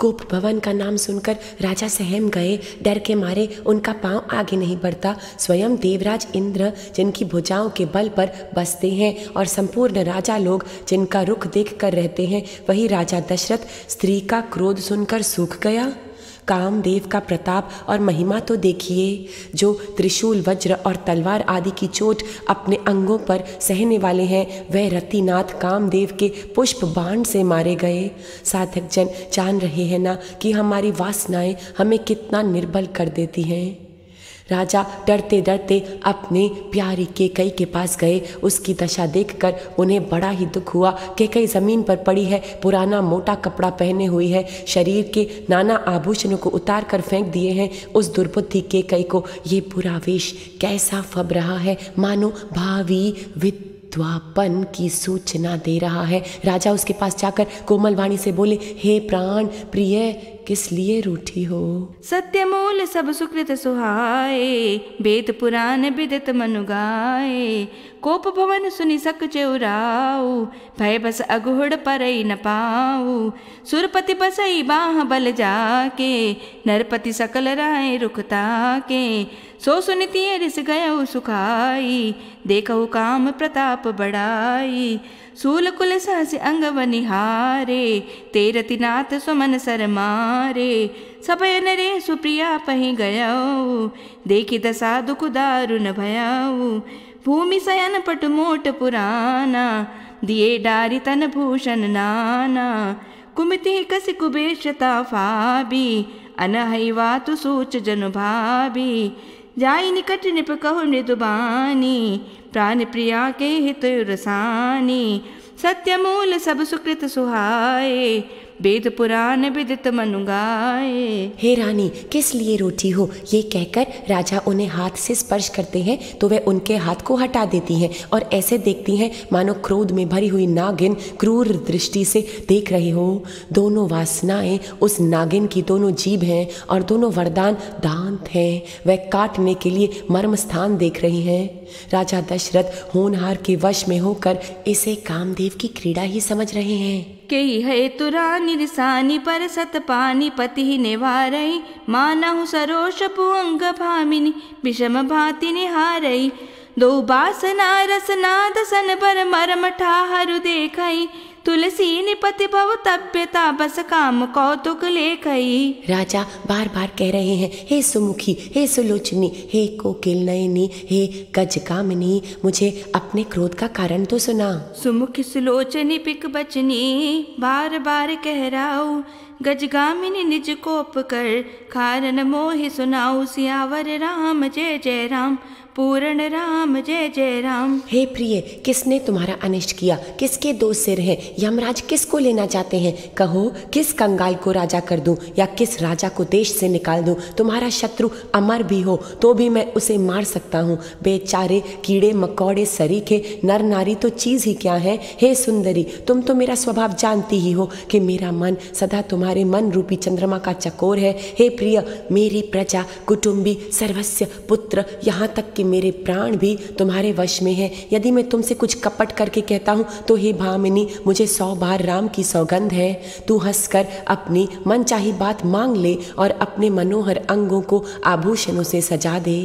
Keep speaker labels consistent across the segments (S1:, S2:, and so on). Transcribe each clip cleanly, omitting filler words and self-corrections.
S1: कोप भवन का नाम सुनकर राजा सहम गए। डर के मारे उनका पांव आगे नहीं बढ़ता। स्वयं देवराज इंद्र जिनकी भुजाओं के बल पर बसते हैं और संपूर्ण राजा लोग जिनका रुख देख कर रहते हैं, वही राजा दशरथ स्त्री का क्रोध सुनकर सूख गया। कामदेव का प्रताप और महिमा तो देखिए, जो त्रिशूल वज्र और तलवार आदि की चोट अपने अंगों पर सहने वाले हैं, वह रतिनाथ कामदेव के पुष्प बाण से मारे गए। साधक जन जान रहे हैं ना कि हमारी वासनाएं हमें कितना निर्बल कर देती हैं। राजा डरते डरते अपने प्यारी केकई के पास गए। उसकी दशा देखकर उन्हें बड़ा ही दुख हुआ। केकई जमीन पर पड़ी है, पुराना मोटा कपड़ा पहने हुई है, शरीर के नाना आभूषणों को उतार कर फेंक दिए हैं। उस दुर्बुद्धि केकई को ये बुरा वेश कैसा फब रहा है, मानो भावी विद्वापन की सूचना दे रहा है। राजा उसके पास जाकर कोमल वाणी से बोले, हे प्राण प्रिय, किस लिए रूठी हो?
S2: सत्य मूल सब सुकृत सुहाए, वेद पुराण विदित मनु गाए। कोप भवन सुनि सक चेउराऊ, भय बस अगुहड़ परई न पाऊ। सुरपति बसई बाह बल जाके, नरपति सकल राय रुखता के। सो सुनिति रिस गयऊ सुखाई, देखऊ काम प्रताप बढ़ाई। सूल कुल सहस अंगव निहारे, तेरति नाथ सुमन सर मारे। सभय नरे सुप्रिया पहि गयऊ, देखि दशा दुख दारुन भयऊ। भूमि शयन पट मोट पुराना, दिए डारी तन भूषण नाना। कुमिति कस कुबेशता फाबी, अनहई वातु सूच जनु भाबी। जाई निकट निप कहु मृदुबानी, प्राण प्रिया के हित रसानी। सत्य मूल सब सुकृत सुहाए, वेद पुराण विदित मनु गाए।
S1: हे रानी, किस लिए रूठी हो? ये कहकर राजा उन्हें हाथ से स्पर्श करते हैं तो वे उनके हाथ को हटा देती हैं और ऐसे देखती हैं मानो क्रोध में भरी हुई नागिन क्रूर दृष्टि से देख रहे हो। दोनों वासनाएं उस नागिन की दोनों जीभ हैं और दोनों वरदान दांत हैं। वह काटने के लिए मर्म स्थान देख रही हैं। राजा दशरथ होनहार के वश में होकर इसे कामदेव की क्रीड़ा ही समझ रहे हैं।
S2: केही है तुरानी रिसानी, पर सत पानी पति निवारई। मानहु सरोष पुअंग भामिनी, विषम भांति निहारई। दो बासना रसना दसन पर मरम ठाहरु देखई। तुलसी निपति भव तप्यता, बस काम कौतुक लेखई।
S1: राजा बार बार कह रहे हैं, हे सुमुखी, हे सुलोचनी, हे कोकिल नयनी, हे गजकामिनी, मुझे अपने क्रोध का कारण तो सुना।
S2: सुमुखी सुलोचनी पिक बचनी, बार बार कह राऊ। गजगामिनी निज कोप कर, कारण मोहि सुनाऊ। सियावर राम जय जय राम, पूर्ण राम जय जय राम।
S1: हे प्रिय, किसने तुम्हारा अनिष्ट किया? किसके दो सिर हैं? यमराज किसको लेना चाहते हैं? कहो, किस कंगाल को राजा कर दूं या किस राजा को देश से निकाल दूं? तुम्हारा शत्रु अमर भी हो तो भी मैं उसे मार सकता हूँ। बेचारे कीड़े मकोड़े सरीखे नर नारी तो चीज ही क्या है? हे सुंदरी, तुम तो मेरा स्वभाव जानती ही हो कि मेरा मन सदा तुम्हारे मन रूपी चंद्रमा का चकोर है। हे प्रिय, मेरी प्रजा, कुटुंबी, सर्वस्व, पुत्र, यहाँ तक मेरे प्राण भी तुम्हारे वश में है। यदि मैं तुमसे कुछ कपट करके कहता हूँ तो हे भामिनी, मुझे 100 बार राम की सौगंध है। तू हंसकर अपनी मनचाही बात मांग ले और अपने मनोहर अंगों को आभूषणों से सजा दे।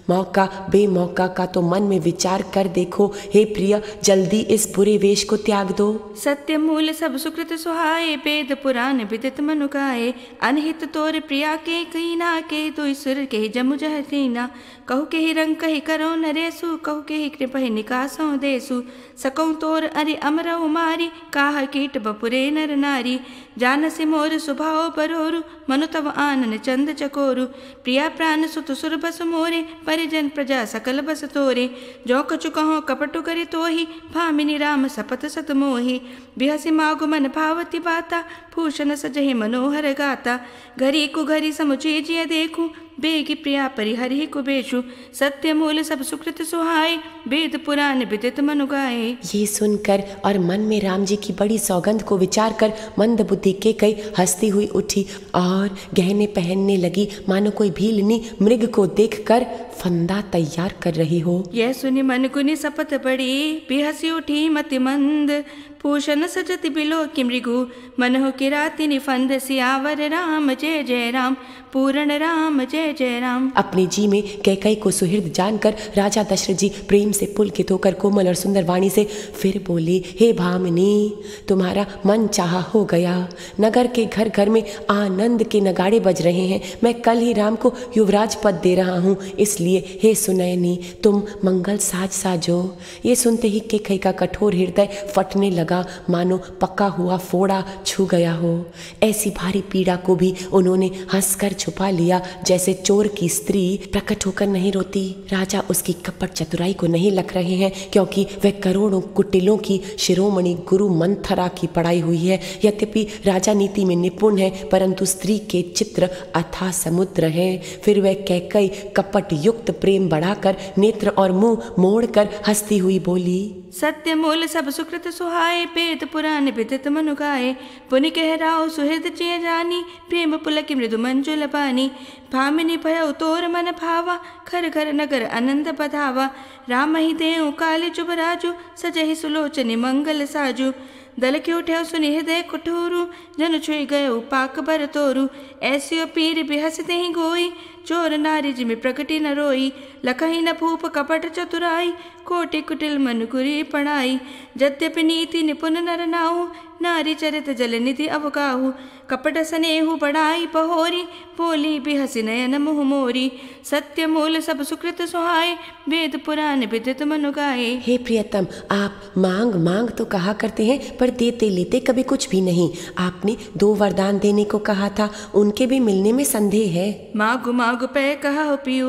S1: मौका बेमौका का तो मन में विचार कर देखो। हे प्रिय, जल्दी इस बुरे वेश को त्याग दो।
S2: सत्य मूल सब सुकृत सुहाए, वेद पुराण विदित मनु गाए। अनहित तोर प्रिया के कीना, के दुई सुर के जमु जहसीना। कहु के ही रंग कही करो नरेसु, कहु के ही कृपहि निकासों देसु। सकौ तोर अरि अमरऊ मारी, काह कीट बपुरे नर नारी। जानसि मोर सुभाव बरोरु, मनु तव आनन चंद चकोरु। प्रिया प्राण सुत सुर बस मोरे, परिजन प्रजा सकल बस तोरे। जो कछु कहो कपटु करि तोहि, भामिनी राम सपत सत मोहि। बिहसि मागु मन भावति बाता, भूषण सजहि मनोहर गाता। घरी कु घरी समुचीजिय देखूं, बेगी प्रिया परिहरि कुबेशु सत्य मूल सब सुकृत सुहाए वेद पुराण विदित मनु गाए।
S1: ये सुनकर और मन में राम जी की बड़ी सौगंध को विचार कर मंद बुद्धि केकई हंसती हुई उठी और गहने पहनने लगी, मानो कोई भीलनी मृग को देखकर फंदा तैयार कर रही हो।
S2: यह सुनी मन कुनि सपत बड़ी बिहसी उठी मति मंद पूषण सजति बिलो कि मृगु मनहु किराति निफंद सियावर राम जय जय राम पूर्ण राम जय जय राम।
S1: अपने जी में कैकई को सुहृद जानकर राजा दशरथ जी प्रेम से पुलकित होकर कोमल और सुंदर वाणी से फिर बोले, हे भामिनी, तुम्हारा मन चाहा हो गया। नगर के घर घर में आनंद के नगाड़े बज रहे हैं। मैं कल ही राम को युवराज पद दे रहा हूँ, इसलिए हे सुनयनी तुम मंगल साज साजो। ये सुनते ही कैकई का कठोर हृदय फटने लगा, मानो पका हुआ फोड़ा छू गया हो। ऐसी भारी पीड़ा को भी उन्होंने हंसकर छुपा लिया, जैसे चोर की स्त्री प्रकट होकर नहीं रोती। राजा उसकी कपट चतुराई को नहीं लग रहे हैं, क्योंकि वह करोड़ों कुटिलों की शिरोमणि गुरु मंथरा की पढ़ाई हुई है। यद्यपि राजा नीति में निपुण है, परंतु स्त्री के चित्र अथाह समुद्र है। फिर वह कैकई कपट युक्त प्रेम बढ़ाकर नेत्र और मुंह मोड़कर हंसती हुई बोली,
S2: सत्य मूल सब सुकृत सुहाए वेद पुराण विदित मनु गाए। पुनि कहराओ सुहृद चिय जानी प्रेम पुलक मृदु मंजुल पानी। भामिनी भय तोर मन भावा घर घर नगर आनंद बधावा। राम ही देव काले चुब राजू सजहि सुलोचनी मंगल साजू। दल के उठे सुनि हृदय कुठूरु जन छुई गयो पाक बर तोरु। ऐसियो पीर बिहसते ही गोई चोर नारी जिमि प्रकटी न रोई। लखही न भूप कपट चतुराई कोटि कुटिल मन कुरी पढ़ाई। यद्यपि नीति निपुण नर नाहु नारी चरित जल निधि अवगाहु। कपट स्नेहु बढ़ाई बहोरी बोली बिहसी नयन मुह मोरी। सत्य मूल सब सुकृत सुहाए वेद पुराण विदित मनु गाए।
S1: हे प्रियतम, आप मांग मांग तो कहा करते हैं, पर देते लेते कभी कुछ भी नहीं। आपने 2 वरदान देने को कहा था, उनके भी मिलने में संदेह है।
S2: मागु मागु पे कहा पियू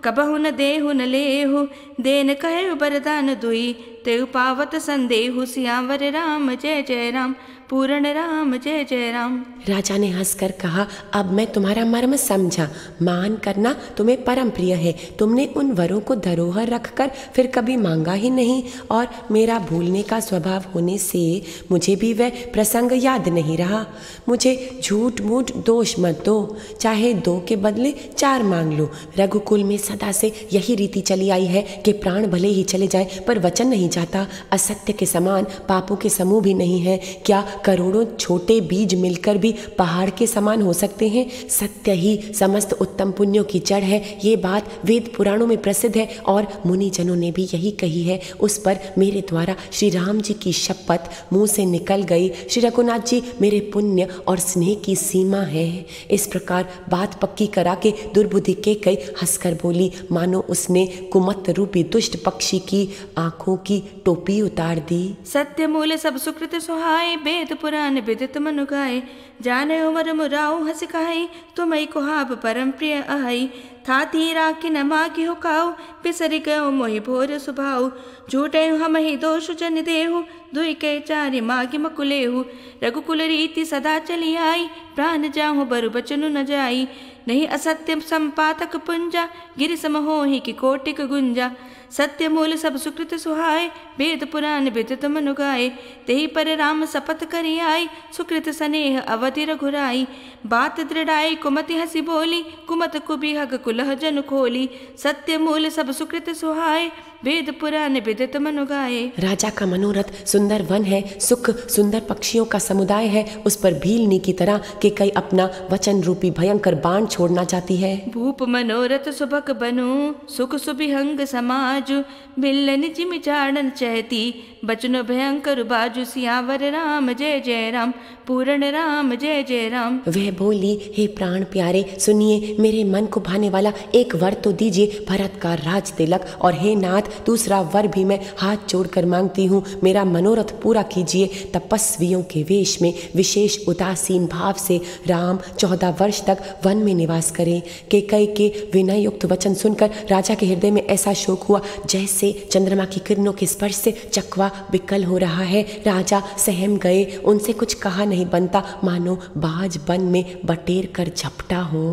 S2: कबहु न देहु न लेहु। देन कहे वरदान दुई तेउ पावत संदेहु। सियावर राम जय जय राम पूर्ण राम जय जय राम।
S1: राजा ने हंसकर कहा, अब मैं तुम्हारा मर्म समझा। मान करना तुम्हें परम प्रिय है। तुमने उन वरों को धरोहर रखकर फिर कभी मांगा ही नहीं, और मेरा भूलने का स्वभाव होने से मुझे भी वह प्रसंग याद नहीं रहा। मुझे झूठ मूठ दोष मत दो, चाहे 2 के बदले 4 मांग लो। रघुकुल में सदा से यही रीति चली आई है कि प्राण भले ही चले जाए पर वचन नहीं जाता। असत्य के समान पापों के समूह भी नहीं है। क्या करोड़ों छोटे बीज मिलकर भी पहाड़ के समान हो सकते हैं? सत्य ही समस्त उत्तम पुण्यों की जड़ है। ये बात वेद पुराणों में प्रसिद्ध है और मुनि जनों ने भी यही कही है। उस पर मेरे द्वारा श्री राम जी की शपथ मुंह से निकल गई। श्री रघुनाथ जी मेरे पुण्य और स्नेह की सीमा है। इस प्रकार बात पक्की करा के दुर्बुद्धि कैकई हंसकर बोली, मानो उसने कुमत रूपी दुष्ट पक्षी की आंखों की टोपी उतार दी।
S2: सत्य मूल सब सुकृत सुहाए वेद पुराण विदित मनु गाए। जाने उमर मुराऊ हंस कहाई तुम्हें कुहाब परम प्रिय अहाई। था धीरा कि न मागी हो काऊ पिसरी गयो मोहि भोर सुभाऊ। झूठे हम ही दोष जन देहु दुई के चारि मागी मकुलेहु। रघुकुल रीति सदा चली आई प्राण जाहु बरु बचनु न जाई। नहीं असत्य संपातक पुंजा गिरि सम होहि कि कोटिक गुंजा। सत्य मूल सब सुकृत सुहाए वेद पुराण विदित मनु गाए। तेहि पर राम शपथ करी आई सुकृत स्नेह अवधि रघुराई। बात दृढ़ाई कुमति हसी बोली कुमत कुबिहग कुलह जन खोली। सत्य मूल सब सुकृत सुहाए वेद पुराण विदित मनु गाए।
S1: राजा का मनोरथ सुंदर वन है, सुख सुंदर पक्षियों का समुदाय है। उस पर भीलनी की तरह कैकई अपना वचन रूपी भयंकर बाण छोड़ना चाहती है।
S2: भूप मनोरथ सुभग बनु सुख सुबिहंग समाजु। बिल्लन जिमि चाड़न चहती बचनो भयंकर बाजु। सियावर राम जय जय राम पूर्ण राम जय जय राम।
S1: वह बोली, हे प्राण प्यारे सुनिए, मेरे मन को भाने वाला एक वर तो दीजिए, भरत का राज तिलक, और हे नाथ दूसरा वर भी मैं हाथ जोड़कर मांगती हूँ, मेरा मनोरथ पूरा कीजिए। तपस्वियों के वेश में विशेष उदासीन भाव से राम 14 वर्ष तक वन में निवास करें। कैकेयी के विनय युक्त वचन सुनकर राजा के हृदय में ऐसा शोक हुआ जैसे चंद्रमा की किरणों के स्पर्श से चकवा विकल हो रहा है। राजा सहम गए, उनसे कुछ कहा नहीं बनता, मानो बाज वन में बटेर कर झपटा हो।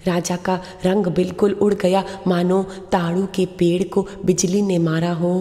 S1: राजा का रंग बिल्कुल उड़ गया, मानो ताड़ू के पेड़ को बिजली ने मारा हो।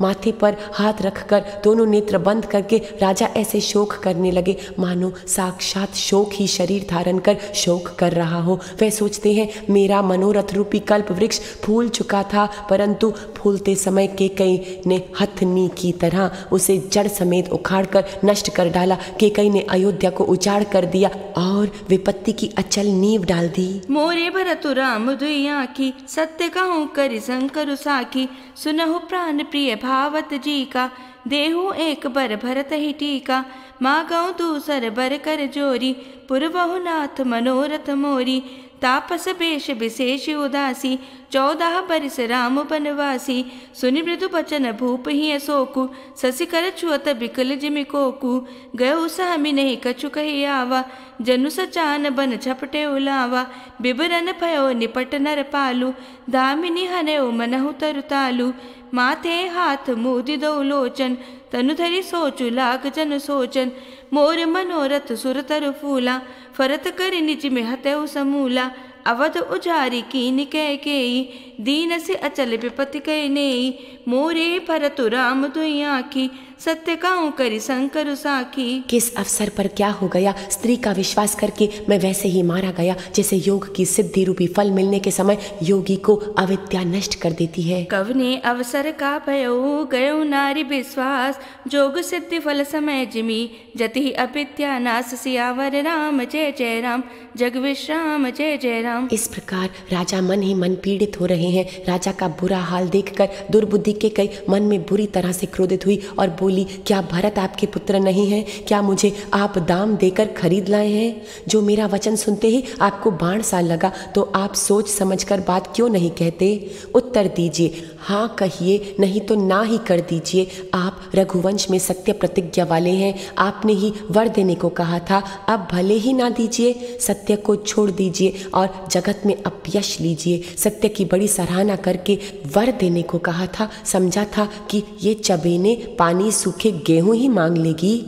S1: माथे पर हाथ रखकर दोनों नेत्र बंद करके राजा ऐसे शोक करने लगे मानो साक्षात शोक ही शरीर धारण कर शोक कर रहा हो। वे सोचते हैं मेरा मनोरथ रूपी कल्प वृक्ष फूल चुका था, परंतु फूलते समय कैकेयी ने हथनी की तरह उसे जड़ समेत उखाड़कर नष्ट कर डाला। कैकेयी ने अयोध्या को उजाड़ कर दिया और विपत्ति की अचल नींव डाल दी।
S2: मोरे भरतु राम दुई आँखी, सत्य कहूँ करि शंकर साखी। सुनहु प्राण प्रिय भावत जी का, देहु एक बर भरत ही टीका। मागऊँ दूसर बर कर जोरी, पुरवहु नाथ मनोरथ मोरी। तापस बेश विशेष उदासी, 14 बरिस राम बनवासी। सुनि मृदु बचन भूप ही अशोकु, शशि कर छुअत बिकल जिमि कोकु। गयो सहमि नहीं कछु कहि आवा, जनु सचान बन झपटे उलावा। बिबरन भयो निपट नर पालु, दामिनी हनयो मनहु तरतालु। माथे हाथ मोदि दो लोचन, तनु धरि सोचु लाग जन सोचन। मोर मनोरथ सुर तरु फूला, फरत कर निज में हतउ समूला। अवध उजारी कीन कैकेयी, दीन से अचल विपति कह नेई। मोरे भरतु राम दुई आँखी, सत्य कहूँ करि शंकर साखी।
S1: किस अवसर पर क्या हो गया, स्त्री का विश्वास करके मैं वैसे ही मारा गया जैसे योग की सिद्धि रूपी फल मिलने के समय योगी को अविद्या नष्ट कर देती है।
S2: कवने अवसर का भयो, गयो नारी विश्वास। जोग सिद्धि फल समय जिमी, जति अविद्या नाश। सियावर राम जय जय राम, जग विश्राम जय जय राम।
S1: इस प्रकार राजा मन ही मन पीड़ित हो रहे हैं। राजा का बुरा हाल देखकर दुर्बुद्धि कैकेयी मन में बुरी तरह से क्रोधित हुई और बोली, क्या भरत आपके पुत्र नहीं है? क्या मुझे आप दाम देकर खरीद लाए हैं? जो मेरा वचन सुनते ही आपको बाण सा लगा, तो आप सोच समझकर बात क्यों नहीं कहते? उत्तर दीजिए, हाँ कहिए, नहीं तो ना ही कर दीजिए। आप रघुवंश में सत्य प्रतिज्ञा वाले हैं, आपने ही वर देने को कहा था, अब भले ही ना दीजिए। सत्य को छोड़ दीजिए और जगत में अपयश लीजिए। सत्य की बड़ी सराहना करके वर देने को कहा था, समझा था कि ये चबेने पानी सूखे गेहूं ही मांग लेगी।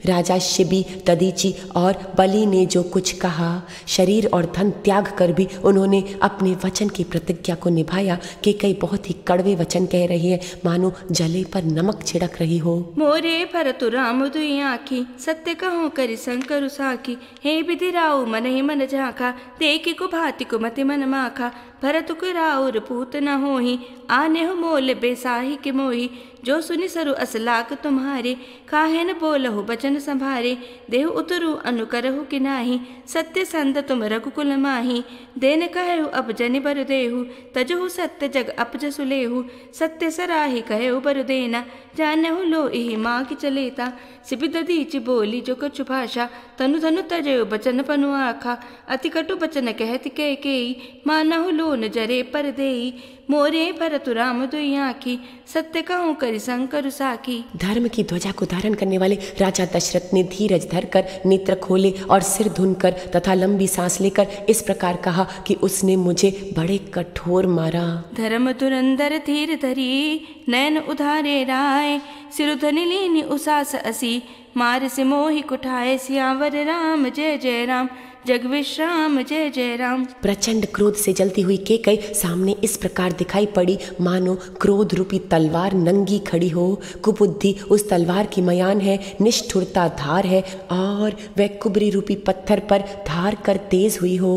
S1: राजा शिबी, ददीची और बलि ने जो कुछ कहा, शरीर और धन त्याग कर भी उन्होंने अपने वचन की प्रतिज्ञा को निभाया। कैकेयी बहुत ही कड़वे वचन कह रही है, मानो जले पर नमक छिड़क रही हो।
S2: मोरे भरतु राम दुई आँखी, सत्य कहूँ करि शंकर साखी। हे विधि राउ मन ही मन झाँखा, देखी को भांति को मति मन माखा। भरत को राउर पूत न होही, आने हो मोल बेसाही के मोही। जो सुनि सरु अस लाग तुम्हारे, काहे न बोलहु बचन संभारे। देहु उतरु अनुकरहु कि नाही, सत्य संत तुम रघुकुल माही। देन कहु अब जनि बर देहु, तजहु सत्य जग अपज सुलेहु। सत्य सराही कहु बर देना, जानहु लो इहि माँ चलेता। सिबि ददीची बोली जो कछु भाषा, तनु धनु तजयो बचन पनु आखा। अति कटु बचन कहति कैकेयी, मानहु लोन जरे पर देई। मोरे भरतु राम दुई आँखी, सत्य कहूँ करि शंकर साखी।
S1: धर्म की ध्वजा को धारण करने वाले राजा दशरथ ने धीरज धरकर नेत्र खोले और सिर धुनकर तथा लंबी सांस लेकर इस प्रकार कहा कि उसने मुझे बड़े कठोर मारा।
S2: धर्म धुरंधर धीर धरी, नयन उधारे राय। सिर धनि लीनि उसास असी, मार से मोहि कुठाए। सियावर राम जय जय राम, जग विश्राम जय जय राम।
S1: प्रचंड क्रोध से जलती हुई कैकेयी सामने इस प्रकार दिखाई पड़ी, मानो क्रोध रूपी तलवार नंगी खड़ी हो। कुबुद्धि उस तलवार की मयान है, निष्ठुरता धार है और वह कुबरी रूपी पत्थर पर धार कर तेज हुई हो।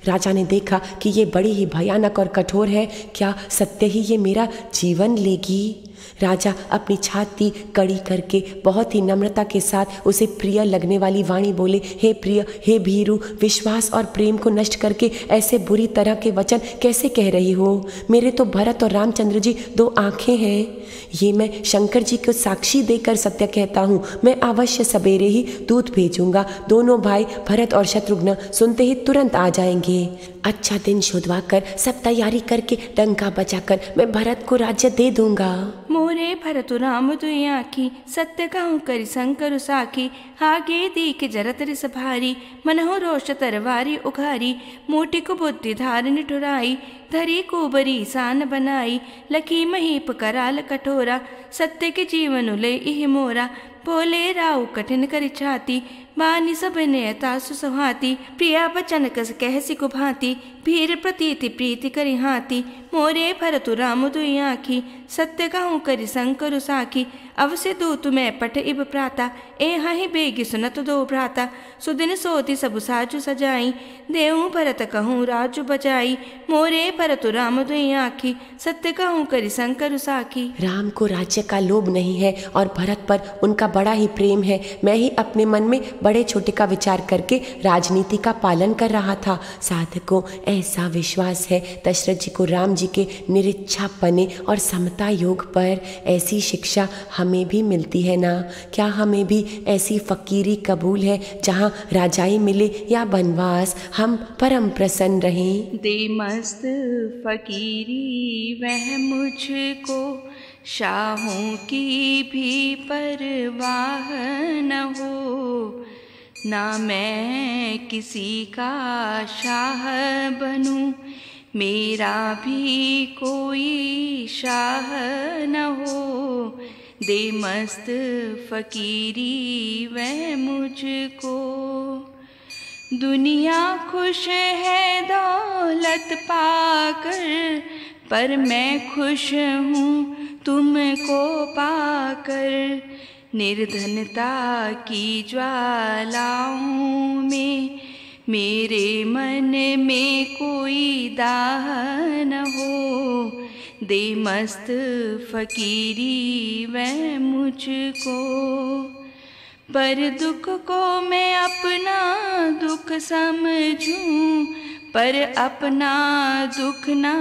S1: राजा ने देखा कि ये बड़ी ही भयानक और कठोर है, क्या सत्य ही ये मेरा जीवन लेगी? राजा अपनी छाती कड़ी करके बहुत ही नम्रता के साथ उसे प्रिय लगने वाली वाणी बोले, हे प्रिय, हे भीरू, विश्वास और प्रेम को नष्ट करके ऐसे बुरी तरह के वचन कैसे कह रही हो? मेरे तो भरत और रामचंद्र जी दो आंखें हैं। ये मैं शंकर जी को साक्षी देकर सत्य कहता हूँ। मैं अवश्य सवेरे ही दूत भेजूंगा। दोनों भाई भरत और शत्रुघ्न सुनते ही तुरंत आ जाएंगे। अच्छा दिन शोधवा कर सब तैयारी करके डंका बजाकर मैं भरत को राज्य दे दूंगा।
S2: मोरे भरतु राम दुई आँखी, सत्य कहूँ करि शंकर साखी। आगे दीख जरत रिस भारी, मनहु रोष तरवारी उघारी। मोटी को बुद्धि धारण ठुराई, धरी कुबरी सान बनाई। लखी महीप कराल कठोरा, सत्य के जीवन ले इह मोरा। बोले राउ कठिन करि छाती, बानी सब नयता सुसहाती। प्रिया बचन कस कहसी को भांति, भीर प्रतीति प्रीति करि हाथी। मोरे भरतु राम दुई आँखी, सत्य कहूँ करि शंकर साखी। अवश्य दूत मैं पठ इब प्राता, ए हहि बेगी सुनत दो भ्राता। सुदिन सोति सब साजु सजाई, देऊँ भरत कहूँ राजु बजाई। मोरे भरतु राम दुई आँखी, सत्य कहूँ करि शंकर साखी।
S1: राम को राज्य का लोभ नहीं है और भरत पर उनका बड़ा ही प्रेम है। मैं ही अपने मन में बड़े छोटे का विचार करके राजनीति का पालन कर रहा था। साधकों, ऐसा विश्वास है दशरथ जी को राम जी के निरिच्छापने और समता योग पर। ऐसी शिक्षा हमें भी मिलती है ना? क्या हमें भी ऐसी फकीरी कबूल है जहाँ राजाई मिले या बनवास, हम परम प्रसन्न रहें।
S2: दे मस्त फकीरी वह मुझको, शाहों की भी परवाह न हो। ना मैं किसी का शाह बनूं, मेरा भी कोई शाह न हो। दे मस्त फकीरी वह मुझको। दुनिया खुश है दौलत पाकर, पर मैं खुश हूँ तुमको पाकर। निर्धनता की ज्वालाओं में मेरे मन में कोई दाह न हो। दे मस्त फकीरी वह मुझको। पर दुख को मैं अपना दुख समझूं, पर अपना दुख ना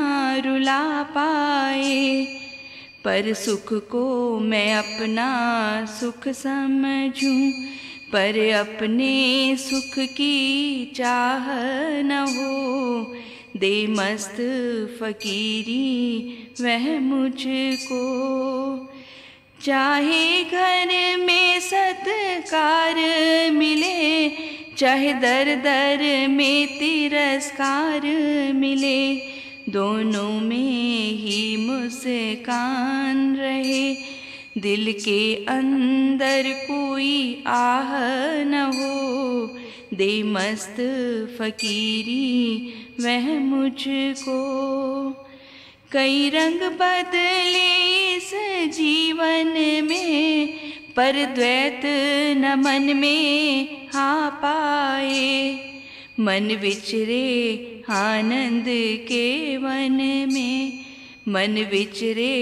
S2: रुला पाए। पर सुख को मैं अपना सुख समझूं, पर अपने सुख की चाह न हो। दे मस्त फकीरी वह मुझको। चाहे घर में सत्कार मिले, चाहे दर दर में तिरस्कार मिले। दोनों में ही मुस्कान रहे, दिल के अंदर कोई आह न हो। दे मस्त फकीरी वह मुझको। कई रंग बदले इस जीवन में, पर द्वैत न मन में आ पाए। मन विचरे आनंद के वन में, मन विचरे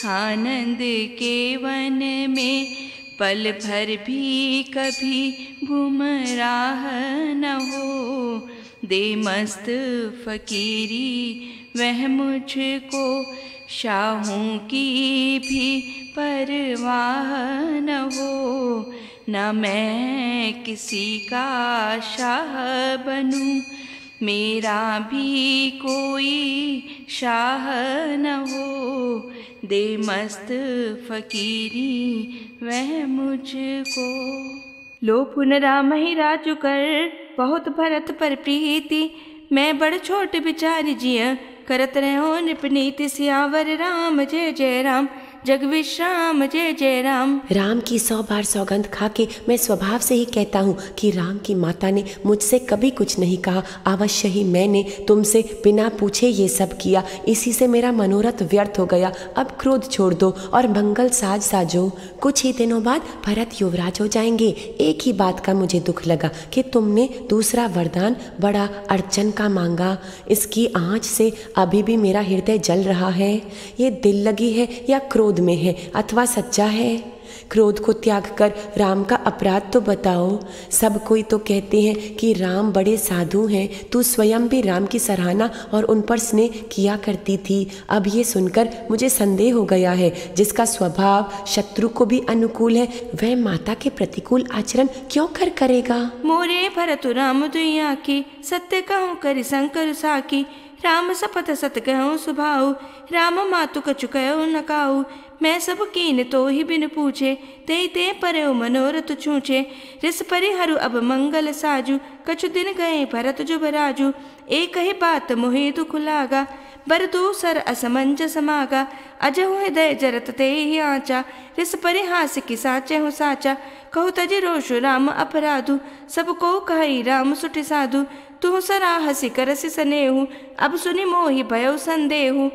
S2: आनंद के वन में। पल भर भी कभी गुमराह न हो। दे मस्त फकीरी वह मुझको। शाहों की भी परवाह न हो। न मैं किसी का शाह बनूं, मेरा भी कोई शाह न हो। दे मस्त फकीरी वह मुझको। लो पुनराम ही राजु कर, बहुत भरत पर प्रीति। मैं बड़ छोट विचार जिया, करत रहो निपनीति। सियावर राम जय जय राम, जग विश्राम जय जय राम।
S1: राम की 100 बार सौगंध खा के मैं स्वभाव से ही कहता हूँ कि राम की माता ने मुझसे कभी कुछ नहीं कहा। अवश्य ही मैंने तुमसे बिना पूछे ये सब किया, इसी से मेरा मनोरथ व्यर्थ हो गया। अब क्रोध छोड़ दो और मंगल साज साजो। कुछ ही दिनों बाद भरत युवराज हो जाएंगे। एक ही बात का मुझे दुख लगा कि तुमने दूसरा वरदान बड़ा अड़चन का मांगा। इसकी आँच से अभी भी मेरा हृदय जल रहा है। ये दिल लगी है या क्रोध क्रोध में है अथवा सच्चा है। क्रोध को त्याग कर राम का अपराध तो बताओ। सब कोई तो कहते हैं कि राम बड़े साधु हैं। तू स्वयं भी राम की सराहना और उन पर स्नेह किया करती थी। अब ये सुनकर मुझे संदेह हो गया है। जिसका स्वभाव शत्रु को भी अनुकूल है, वह माता के प्रतिकूल आचरण क्यों करेगा।
S2: मोरे भरत राम दुई आँखी, सत्य कहूँ करि शंकर साखी। राम सपथ सत कहूँ सुभाऊ, राम मातु कछु कहूँ न काऊ। मैं सब कीन तो ही बिन पूछे, ते परे मनोरथ छूछे। रिस परिहरु अब मंगल साजू, कछु दिन गए भरत जुबराजू। एक ही बात मोहि दुख लागा, बर दूसर असमंजस मागा। अजहु हृदय जरत ते ही आचा, रिस परिहास की साचे हूँ साचा। कहु तज रोषु राम अपराधु, सब को कहि राम सुटि साधु। तू सराहसी करसि सनेहु, अब सुनि मोहि भयउ संदेहु।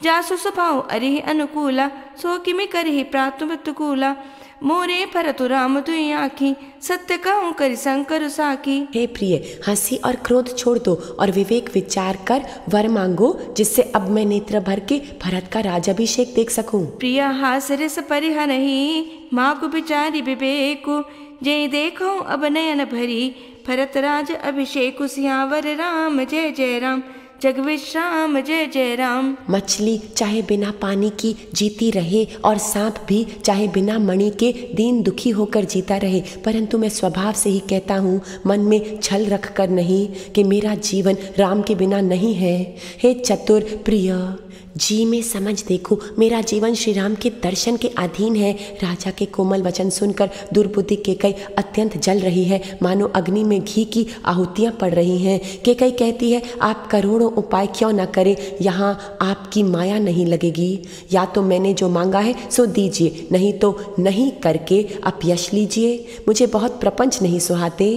S2: जासु स्वभाव अरिहि अनुकूला, सो किमि करिहि प्रातु मृत्युकूला। मोरे भरतु राम दुई आँखी, सत्य कहूँ करि शंकर साखी।
S1: हे प्रिय, हंसी और क्रोध छोड़ दो और विवेक विचार कर वर मांगो, जिससे अब मैं नेत्र भर के भरत का राजाभिषेक देख सकूं।
S2: प्रिय हास रस परिहरहि, मागु विचारि विवेकु। जय देखो अब नयन भरी, भरत राज अभिषेकु। सियावर राम जय जय राम, जग विश्राम जय जय राम।
S1: मछली चाहे बिना पानी की जीती रहे और सांप भी चाहे बिना मणि के दीन दुखी होकर जीता रहे, परंतु मैं स्वभाव से ही कहता हूँ, मन में छल रख कर नहीं, कि मेरा जीवन राम के बिना नहीं है। हे चतुर प्रिय, जी में समझ देखो, मेरा जीवन श्री राम के दर्शन के अधीन है। राजा के कोमल वचन सुनकर दुर्बुद्धि केकई अत्यंत जल रही है, मानो अग्नि में घी की आहुतियाँ पड़ रही हैं। केकई कहती है, आप करोड़ों उपाय क्यों न करें, यहाँ आपकी माया नहीं लगेगी। या तो मैंने जो मांगा है सो दीजिए, नहीं तो नहीं करके अपयश लीजिए। मुझे बहुत प्रपंच नहीं सुहाते।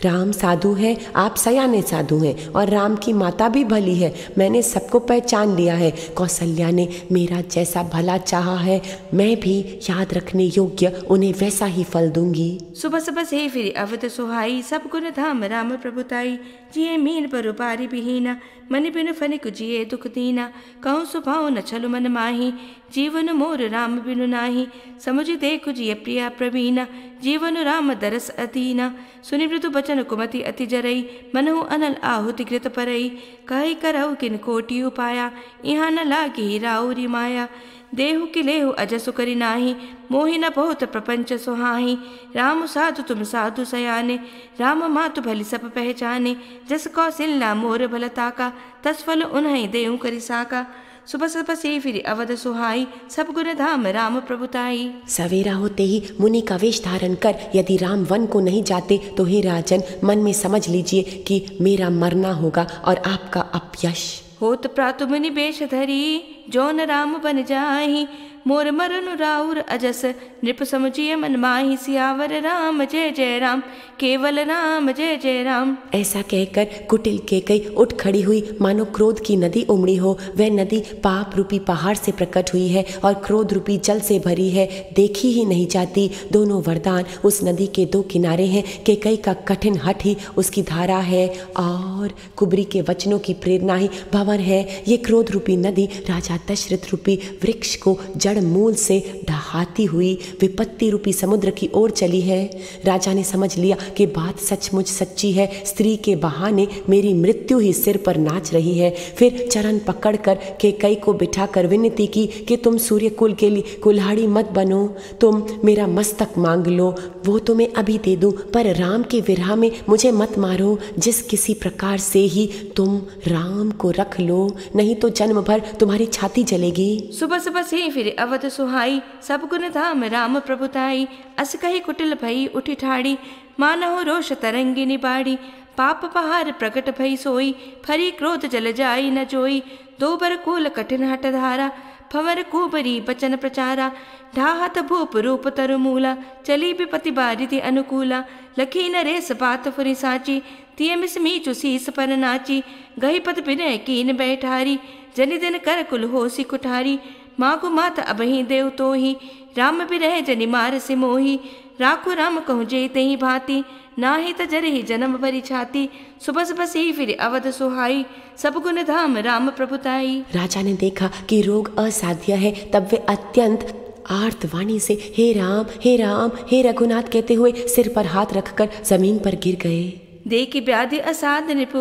S1: राम साधु है, आप सयाने साधु हैं, और राम की माता भी भली है। मैंने सबको पहचान लिया है। कौशल्या ने मेरा जैसा भला चाहा है, मैं भी याद रखने योग्य उन्हें वैसा ही फल दूंगी।
S2: सुबह सुबह से फिर अवध सुहाई, सब गुण धाम राम प्रभुताई। जिये मीन पर उपारी विहीना, मन बिनु फनिक जिये दुख दीना। कहूँ स्वभाव न छलु मन माही, जीवन मोर राम बिनु नाही। समुझ देखु जिय प्रिया प्रवीणा, जीवन राम दरस अधीना। सुनि मृदु बचन कुमति अति जरई, मनहु अनल आहुति कृत परई। कहि करहु किन कोटि उपाया, यहाँ न लागी राउरी माया। देहु कि लेहु अजसु करि नाही, मोहि न बहुत प्रपंच सुहाही। राम साधु तुम साधु सयाने, राम मातु भली सब पहचाने। जस कौशल्या मोर भलता का, तस फल उन्हें देहु करि साका। सुबह सुबह से फिर अवध सुहाई, सब गुण धाम राम प्रभुताई।
S1: सवेरा होते ही मुनि का वेश धारण कर यदि राम वन को नहीं जाते तो हे राजन, मन में समझ लीजिए कि मेरा मरना होगा और आपका अपयश।
S2: होत प्रातु मुनि बेश धरी, जो न राम बन जाहि। मोर मरनु राउर अजस, नृप समुझिए मन माहि। सियावर राम जय जय राम, केवल राम जय जय राम। ऐसा कहकर कुटिल केकई उठ खड़ी हुई, मानो क्रोध की नदी उमड़ी हो। वह नदी पाप रूपी पहाड़ से प्रकट हुई है और क्रोध रूपी जल से भरी है, देखी ही नहीं जाती। दोनों वरदान उस नदी के दो किनारे हैं। केकई का कठिन हठ ही उसकी धारा है और कुबरी के वचनों की प्रेरणा ही भंवर है। ये क्रोध रूपी नदी राजा दशरथ रूपी वृक्ष को जड़ मूल से ढहाती हुई विपत्ति रूपी समुद्र की ओर चली है। राजा ने समझ लिया कि बात सचमुच सच्ची है। स्त्री के बहाने मेरी मृत्यु ही सिर पर नाच रही है। फिर चरण पकड़कर केकई को बिठाकर विनती की कि तुम सूर्यकुल के लिए कुल्हाड़ी मत बनो, तुम मेरा मस्तक मांग लो, वो तो मैं अभी दे दूं, पर राम के विरह में मुझे मत मारो। जिस किसी प्रकार से ही तुम राम को रख लो, नहीं तो जन्म भर तुम्हारी छाती जलेगी। सुबह सुबह से फिर अवध सुहाई, सब गुण धाम राम प्रभुताई। अस कही कुटिल भई उठी ठाड़ी, मानहु रोष तरंगिनी बाड़ी। पाप पहाड़ प्रकट भई सोई, फरी क्रोध जल जाई न जोई। दो बर कूल कठिन हट धारा, भंवर कुबरी बचन प्रचारा। ढाहत भूप रूप तरुमूला, चली विपति बारिधि अनुकूला। लखी नरेश बात फुरी साची, तिय मिस मीचु शीस पर नाची। गही पत विनय कीन बैठारी, जनि दिन कर कुल होसी कुठारी। मागु मात अबहि देव तो ही, राम बिरह जनि मार से मोही। राखो राम कहूँ जे तही भांति, नाही त जरहि जन्म भरी छाती। सुबह सुबह से फिर अवध सुहाई, सब गुण धाम राम प्रभुताई।
S1: राजा ने देखा कि रोग असाध्य है, तब वे अत्यंत आर्तवाणी से हे राम हे रघुनाथ कहते हुए सिर पर हाथ रखकर जमीन पर गिर गए।
S2: देखी व्याधि असाध निपु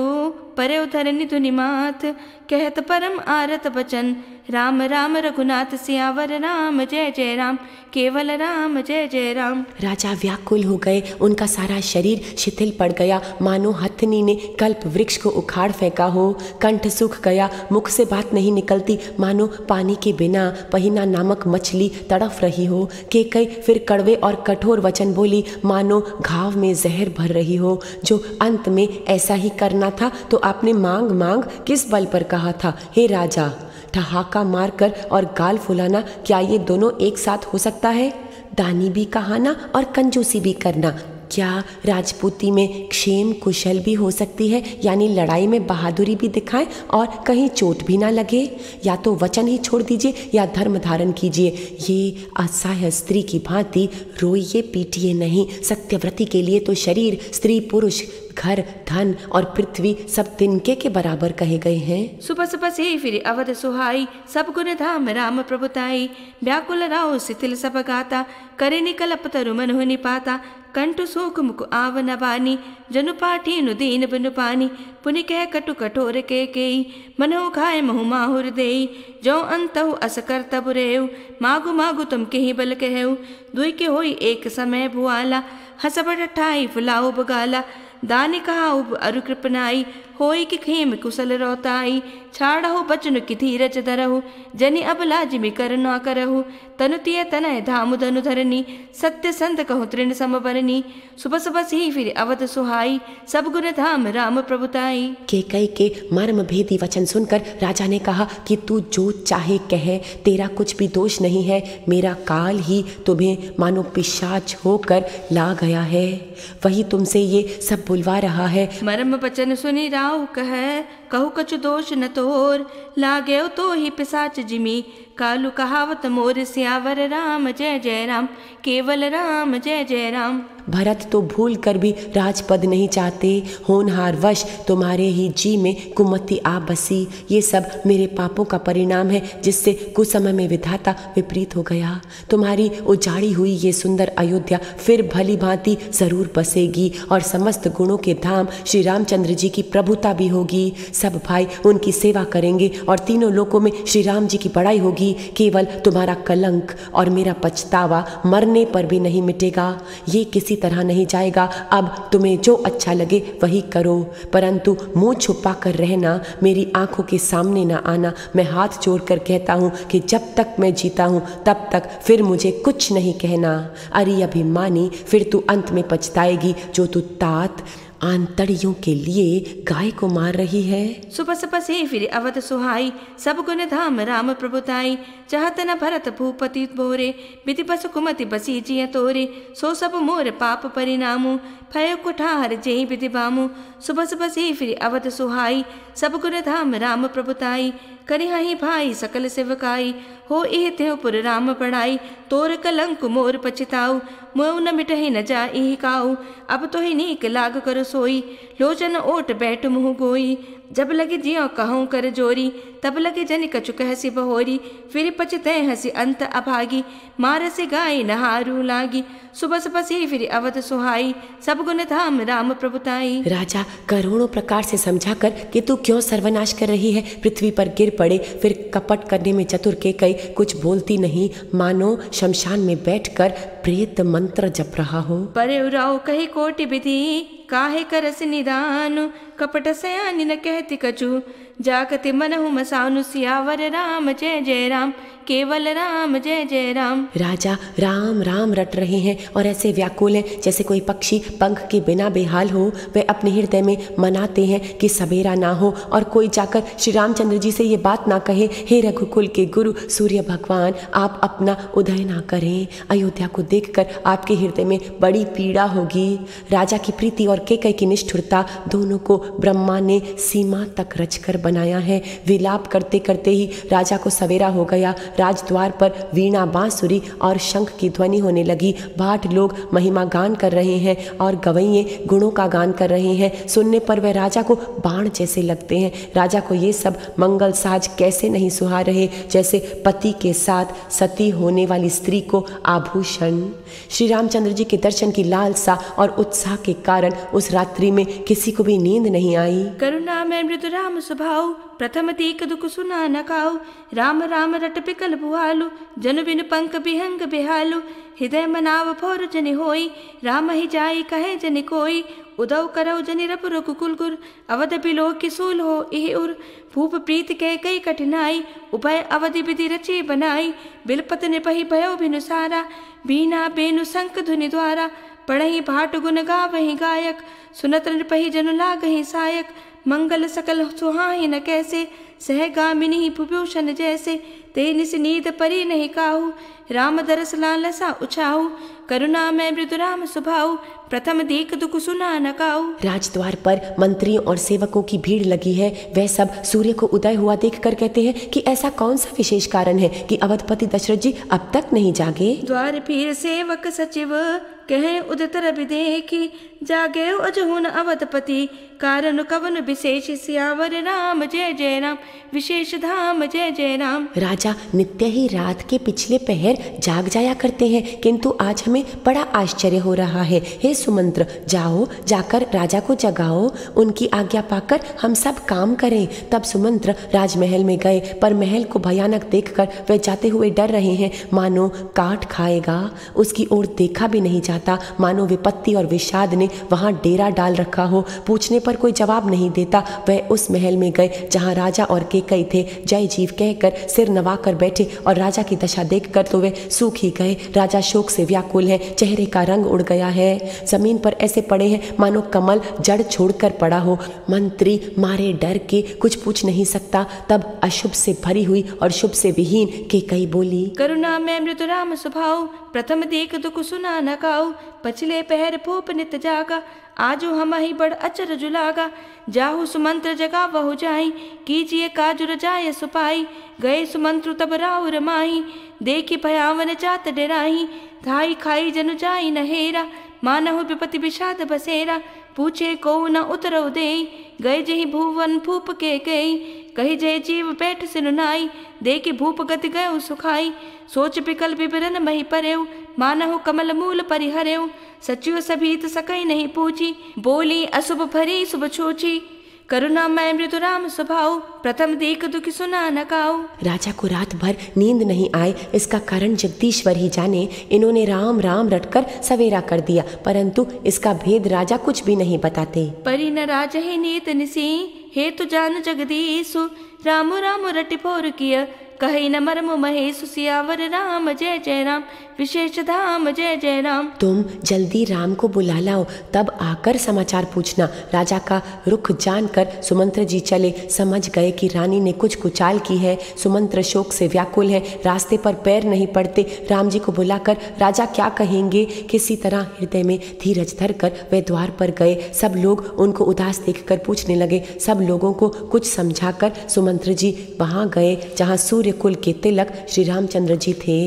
S2: परे उधरनि धुनि मात, कहत परम आरत बचन राम राम रघुनाथ सियावर राम जय जय राम, केवल राम जय जय राम।
S1: राजा व्याकुल हो गए, उनका सारा शरीर शिथिल पड़ गया, मानो हथनी ने कल्प वृक्ष को उखाड़ फेंका हो। कंठ सूख गया, मुख से बात नहीं निकलती, मानो पानी के बिना पहिना नामक मछली तड़फ रही हो। केकई फिर कड़वे और कठोर वचन बोली, मानो घाव में जहर भर रही हो। जो अंत में ऐसा ही करना था तो आपने मांग मांग किस बल पर कहा था? हे राजा, ठहाका मारकर और गाल फुलाना, क्या ये दोनों एक साथ हो सकता है? दानी भी कहाना और कंजूसी भी करना, क्या राजपूती में क्षेम कुशल भी हो सकती है? यानी लड़ाई में बहादुरी भी दिखाएं और कहीं चोट भी ना लगे। या तो वचन ही छोड़ दीजिए या धर्म धारण कीजिए। ये असहाय स्त्री की भांति रोइए पीटिए नहीं। सत्यव्रती के लिए तो शरीर, स्त्री, पुरुष, घर, धन और पृथ्वी सब तिनके के बराबर कहे गए हैं।
S2: सुबह सुबह से फिर अवध सुहाई, सब गुण धाम राम प्रभुताई। व्याकुल राव शिथिल सब गाता, करे निकलप तरु मनु निपाता। कंठ सूख मुख आव न बानी, जनु पाठी नु दीन बिनु पानी। पुनि कह कटु कठोर के मनो खाए महु माहुर देई। जो अंतहु अस कर तब रेऊ, मागु मागु तुम के ही बल कहऊ। दुई के होई एक समय भुआला, हस बड़ ठाई फुलाऊ बगाला। दानी कहा उब अरु कृपनाई, होई कि खेम कुशल रोताई। छाड़हु बचनु की धीरज धरहु, जनि अब लाजिमि कर न करहु। तनु तिय तनय धामु धनु धरनी, सत्य संत कहु तृण समबरनी। सुबह सुबह ही फिर अवध सुहाई, सब गुण धाम राम प्रभुताई।
S1: केकई के मर्म भेदी वचन सुनकर राजा ने कहा कि तू जो चाहे कह, तेरा कुछ भी दोष नहीं है। मेरा काल ही तुम्हें मानो पिशाच होकर ला गया है, वही तुमसे ये सब बुलवा रहा है।
S2: मर्म बचन सुनी राव कह, कहु कछु दोष न तोर। लागे तो ही पिशाच जिमी, कालू कहावत मोर सियावर राम जय जय राम, केवल राम जय जय राम।
S1: भरत तो भूल कर भी राजपद नहीं चाहते, होनहार वश तुम्हारे ही जी में कुमति आ बसी। ये सब मेरे पापों का परिणाम है, जिससे कुछ समय में विधाता विपरीत हो गया। तुम्हारी उजाड़ी हुई ये सुंदर अयोध्या फिर भली भांति जरूर बसेगी और समस्त गुणों के धाम श्री रामचंद्र जी की प्रभुता भी होगी। सब भाई उनकी सेवा करेंगे और तीनों लोकों में श्री राम जी की बड़ाई होगी। केवल तुम्हारा कलंक और मेरा पछतावा मरने पर भी नहीं मिटेगा। ये किसी तरह नहीं जाएगा। अब तुम्हें जो अच्छा लगे वही करो, परंतु मुंह छुपा कर रहना, मेरी आंखों के सामने ना आना। मैं हाथ जोड़कर कहता हूँ कि जब तक मैं जीता हूँ तब तक फिर मुझे कुछ नहीं कहना। अरे अभिमानी, फिर तू अंत में पछताएगी जो तू तात आंतड़ियों के लिए गाय को मार रही है।
S2: सुबह सुबह से फिर अवध सुहाई, सब गुण धाम राम प्रभुताई। चाहत न भरत भूपति बोरे, विधि बस कुमति बसी जिय तोरे। सो सब मोर पाप परिणामु, भय कुठार जय विधि बामु। सुबह सुबह से फिर अवध सुहाई, सब गुण धाम राम प्रभुताई। करि हहि भाई सकल सेवकाई, हो इह त्यों पुर राम पढ़ाई। तोर कलंक मोर पछताऊ, मोह न मिटहि न जाइहि काऊ। अब तो ही नीक लाग कर सोई, लोचन ओट बैठ मुँह गोई। जब लगे जियो कहूँ कर जोरी, तब लगे जन कछु कहसी बहोरी। फिर पछते हसी अंत अभागी, मारसी गाय नहारू लागी। सुबह सुबह से फिर अवध सुहाई, सब गुण धाम राम प्रभुताई।
S1: राजा करोड़ों प्रकार से समझाकर कि तू क्यों सर्वनाश कर रही है, पृथ्वी पर गिर पड़े। फिर कपट करने में चतुर केकई कुछ बोलती नहीं, मानो शमशान में बैठकर प्रेत मंत्र जप रहा हो।
S2: परे उराव कही कोटि विधि, काहे करस निदानु। कपट सयानी न कहती कछु, जागति मनहु मसानु। सियावर राम जय जय राम, केवल राम जय जय राम। राजा
S1: राम राम रट रहे हैं और ऐसे व्याकुल हैं जैसे कोई पक्षी पंख के बिना बेहाल हो। वे अपने हृदय में मनाते हैं कि सवेरा ना हो और कोई जाकर श्री रामचंद्र जी से ये बात ना कहे, हे रघुकुल के गुरु सूर्य भगवान, आप अपना उदय ना करें। अयोध्या को देखकर आपके हृदय में बड़ी पीड़ा होगी। राजा की प्रीति और केकई की निष्ठुरता दोनों को ब्रह्मा ने सीमा तक रचकर बनाया है। विलाप करते करते ही राजा को सवेरा हो गया। राजद्वार पर वीणा, बांसुरी और शंख की ध्वनि होने लगी। भाट लोग महिमा गान कर रहे हैं और गवैये गुणों का गान कर रहे हैं। सुनने पर वह राजा को बाण जैसे लगते हैं। राजा को ये सब मंगल साज कैसे नहीं सुहा रहे, जैसे पति के साथ सती होने वाली स्त्री को आभूषण। श्री रामचंद्र जी के दर्शन की लालसा और उत्साह के कारण उस रात्रि में किसी को भी नींद नहीं आई।
S2: करुणा में मृदु राम स्वभाव, प्रथम तीक दुख सुना न काऊ। राम राम रट पिकल भुआलु, जनु बिनु पंख बिहंग बिहालु। हृदय मनाव फोर जनि होई, राम ही जाई कहे जनि कोई। उदव करौ जनि रप रघुकुल गुर, अवध बिलो किसूल हो इहि उर। भूप प्रीत के कई कठिनाई, उभय अवधि विधि रची बनाई। बिलपत निपहि भयो बिनु सारा, बीना बेनु शंख धुनि द्वारा। पढ़हि भाट गुण गावहि गायक, सुनत नृपहि जनु लागहि सायक। मंगल सकल सुहाहि न कैसे, सहगामिनी भूभूषण जैसे। ते निस नींद परी नहीं काहू, राम दरस लालसा उछाऊ। करुणा में मृदु राम स्वभाव, प्रथम दीक दुख सुना न काऊ।
S1: राजद्वार पर मंत्रियों और सेवकों की भीड़ लगी है। वह सब सूर्य को उदय हुआ देखकर कहते हैं कि ऐसा कौन सा विशेष कारण है कि अवधपति दशरथ जी अब तक नहीं जागे।
S2: द्वार फिर सेवक सचिव, कहे उदितर विदेखी। जागे अजहुन अवधपति, कारण कवन विशेष। सियावर राम जय जय राम, विशेष धाम जय जय राम।
S1: राजा नित्य ही रात के पिछले पहर जाग जाया करते हैं, किंतु आज हमें बड़ा आश्चर्य हो रहा है। हे सुमंत्र, जाओ, जाकर राजा को जगाओ, उनकी आज्ञा पाकर हम सब काम करें। तब सुमंत्र राजमहल में गए, पर महल को भयानक देखकर वे जाते हुए डर रहे हैं, मानो काट खाएगा। उसकी ओर देखा भी नहीं जाता, मानो विपत्ति और विषाद ने वहां डेरा डाल रखा हो। पूछने पर कोई जवाब नहीं देता। वह उस महल में गए जहां राजा और केकई थे। जय जीव कहकर सिर नवाकर बैठे और राजा की दशा देखकर तो वे सूख ही गए। राजा शोक से व्याकुल है, चेहरे का रंग उड़ गया है, जमीन पर ऐसे पड़े हैं मानो कमल जड़ छोड़कर पड़ा हो। मंत्री मारे डर के कुछ पूछ नहीं सकता। तब अशुभ से भरी हुई और शुभ से विहीन केकई बोली,
S2: करुणा में मृदु राम स्वभाव, प्रथम देख दुख सुना न काऊ। पछले पहर भूप नित जागा, आजो हम ही बड़ अचरज लागा। जाहु सुमंत्र जगा बहु जाई, कीजिए काजु रजाय सुपाई। गए सुमंत्रु तब राउर माही, देखी भयावन जात डेराही। धाई खाई जनु जाई नहेरा, मानहु विपति विषाद बसेरा। पूछे को न उतरउ देई, गए जही भुवन भूप के गई। कही जय जीव बैठ सिनुनाई, देखी भूप गति गयो सुखाई। सोच पिकल विवरण मही परेऊ, मानहु कमल मूल परिहरेऊ। सचिव सभीत सकई नहीं पूछी, बोली अशुभ भरी शुभ छोची। करुणा मैं मृदु राम स्वभाव, प्रथम देख दुखी सुना न काऊ।
S1: राजा को रात भर नींद नहीं आए, इसका कारण जगदीश्वर ही जाने। इन्होंने राम राम रटकर सवेरा कर दिया, परंतु इसका भेद राजा कुछ भी नहीं बताते।
S2: परि न राज ही नीत निसी, हे तु जान जगदीशु। राम राम रटि भोर किया, कही न मर्म महेश। सियावर राम जय जय राम, विशेष धाम जय जय राम।
S1: तुम जल्दी राम को बुला लाओ, तब आकर समाचार पूछना। राजा का रुख जानकर सुमंत्र जी चले। समझ गए कि रानी ने कुछ कुचाल की है। सुमंत्र शोक से व्याकुल है, रास्ते पर पैर नहीं पड़ते। राम जी को बुलाकर राजा क्या कहेंगे, किसी तरह हृदय में धीरज धरकर वे द्वार पर गए। सब लोग उनको उदास देखकर पूछने लगे। सब लोगों को कुछ समझाकर सुमंत्र जी वहां गए जहां सूर्य कुल के तिलक श्री रामचंद्र जी थे।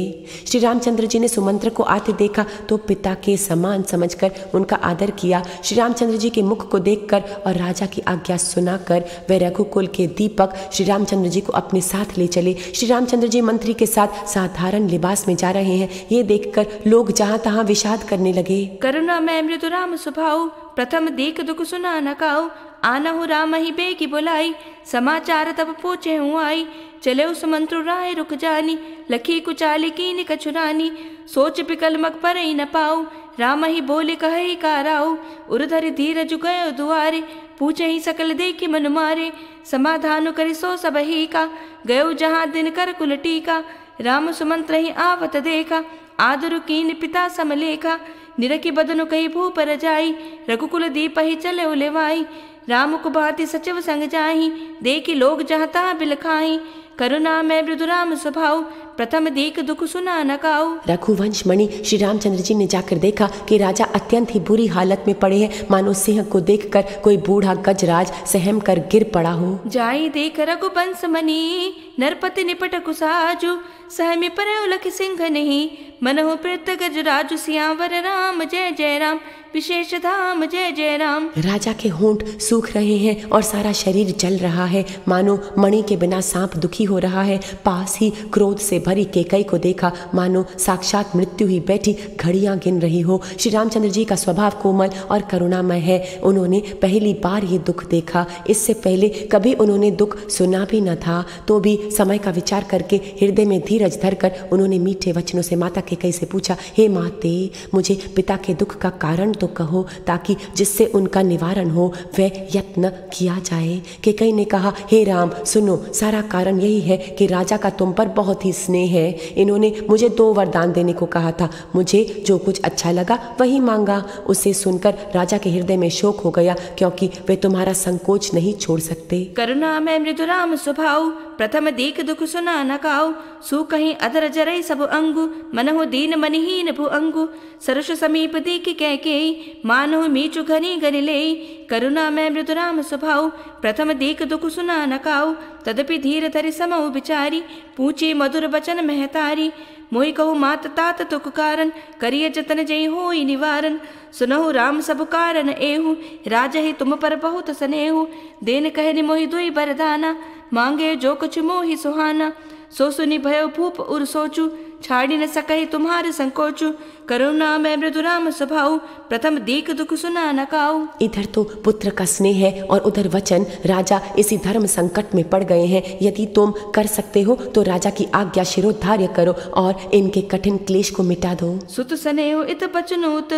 S1: श्री रामचंद्र जी ने सुमंत्र को आते देखा तो पिता के समान समझकर उनका आदर किया। श्री रामचंद्र जी के मुख को देखकर और राजा की आज्ञा सुनाकर वे रघुकुल के दीपक श्री रामचंद्र जी को अपने साथ ले चले। श्री रामचंद्र जी मंत्री के साथ साधारण लिबास में जा रहे हैं। ये देखकर लोग जहां तहां विषाद करने लगे।
S2: करुणा मैं मृदु राम स्वभाव, प्रथम देख दुख सुना न काऊ। आनहु राम ही बेगी बुलाई, समाचार तब पूछे हूँ आई। चले उस मंत्रु राय रुक जानी, लखी कुचाली कीन कछुरानी। सोच पिकल मग पर ही न पाऊ, राम ही बोले कहे काराऊ। उर्धरि धीरज गयो दुआरे, पूछे ही सकल देखी मन मारे। समाधान करि सो सब ही का, गयो जहाँ दिन कर कुल टीका। राम सुमंत्र ही आवत देखा, आदरु कीन पिता समलेखा। निरखी बदनु कही भूप रजाई, रघुकुल दीप ही चले उलेवाई। राम को भांति सचिव संग जाही, देखी लोग जहाँ तहाँ बिलखाई। करुणा में मृदु राम स्वभाव, प्रथम दीक दुख सुना न काऊ।
S1: रघुवंश मणि श्री रामचंद्र जी ने जाकर देखा कि राजा अत्यंत ही बुरी हालत में पड़े हैं, मानो सिंह को देखकर कोई बूढ़ा गजराज सहम कर गिर पड़ा हो।
S2: जाई देख रघुवंश मणि, नरपति निपट कुसाजु, सहमी पर उलख सिंह नहीं, मनहु प्रीत गजराजु, सियावर राम जय जय राम, विशेष धाम जय जय राम।
S1: राजा के होंठ सूख रहे हैं और सारा शरीर जल रहा है, मानो मणि के बिना सांप दुखी हो रहा है। पास ही क्रोध से भरी कैकई को देखा, मानो साक्षात मृत्यु ही बैठी घड़ियां गिन रही हो। श्री रामचंद्र जी का स्वभाव कोमल और करुणामय है। उन्होंने पहली बार ये दुख देखा, इससे पहले कभी उन्होंने दुख सुना भी न था। तो भी समय का विचार करके हृदय में धीरज धरकर उन्होंने मीठे वचनों से माता कैकई से पूछा, हे माते, मुझे पिता के दुख का कारण तो कहो, ताकि जिससे उनका निवारण हो वह यत्न किया जाए। कैकई ने कहा, हे राम सुनो, सारा कारण यही है कि राजा का तुम पर बहुत ही स्नेह है। इन्होंने मुझे 2 वरदान देने को कहा था, मुझे जो कुछ अच्छा लगा वही मांगा। उसे सुनकर राजा के हृदय में शोक हो गया, क्योंकि वे तुम्हारा संकोच नहीं छोड़ सकते।
S2: करुणा में मृदु राम स्वभाव, प्रथम दीक दुख सुना न काऊ। सु कहीं अधर जरई सब अंगु, मनहु दीन मनिहीन भु अंगु। सरस समीप दीक कैकेयी, मानहु मीचु घनी घनी लेई। करुणा में मृदु राम स्वभाव, प्रथम दीक दुख सुना न काऊ। तदपि धीर धरि समऊ विचारी, पूछी मधुर बचन महतारी। मोहि कहु मात तात तुक कारण, करिय जतन जय होई निवारण। सुनहु राम सब कारण एहु, राजा ही तुम पर बहुत स्नेहु। देन कहनि मोहि दुई बरदाना, मांगे जो कुछ मोहि सुहाना। सो सुनि भयो भूप उर सोचु, छाड़ी न सकहि तुम्हारे संकोचु। करुणा में मृदु राम स्वभाव, प्रथम दीक दुख सुना न काऊ।
S1: इधर तो पुत्र का स्नेह है और उधर वचन। राजा इसी धर्म संकट में पड़ गए हैं। यदि तुम कर सकते हो तो राजा की आज्ञा शिरोधार्य करो और इनके कठिन क्लेश को मिटा दो।
S2: सुत स्नेह इत बचनोत,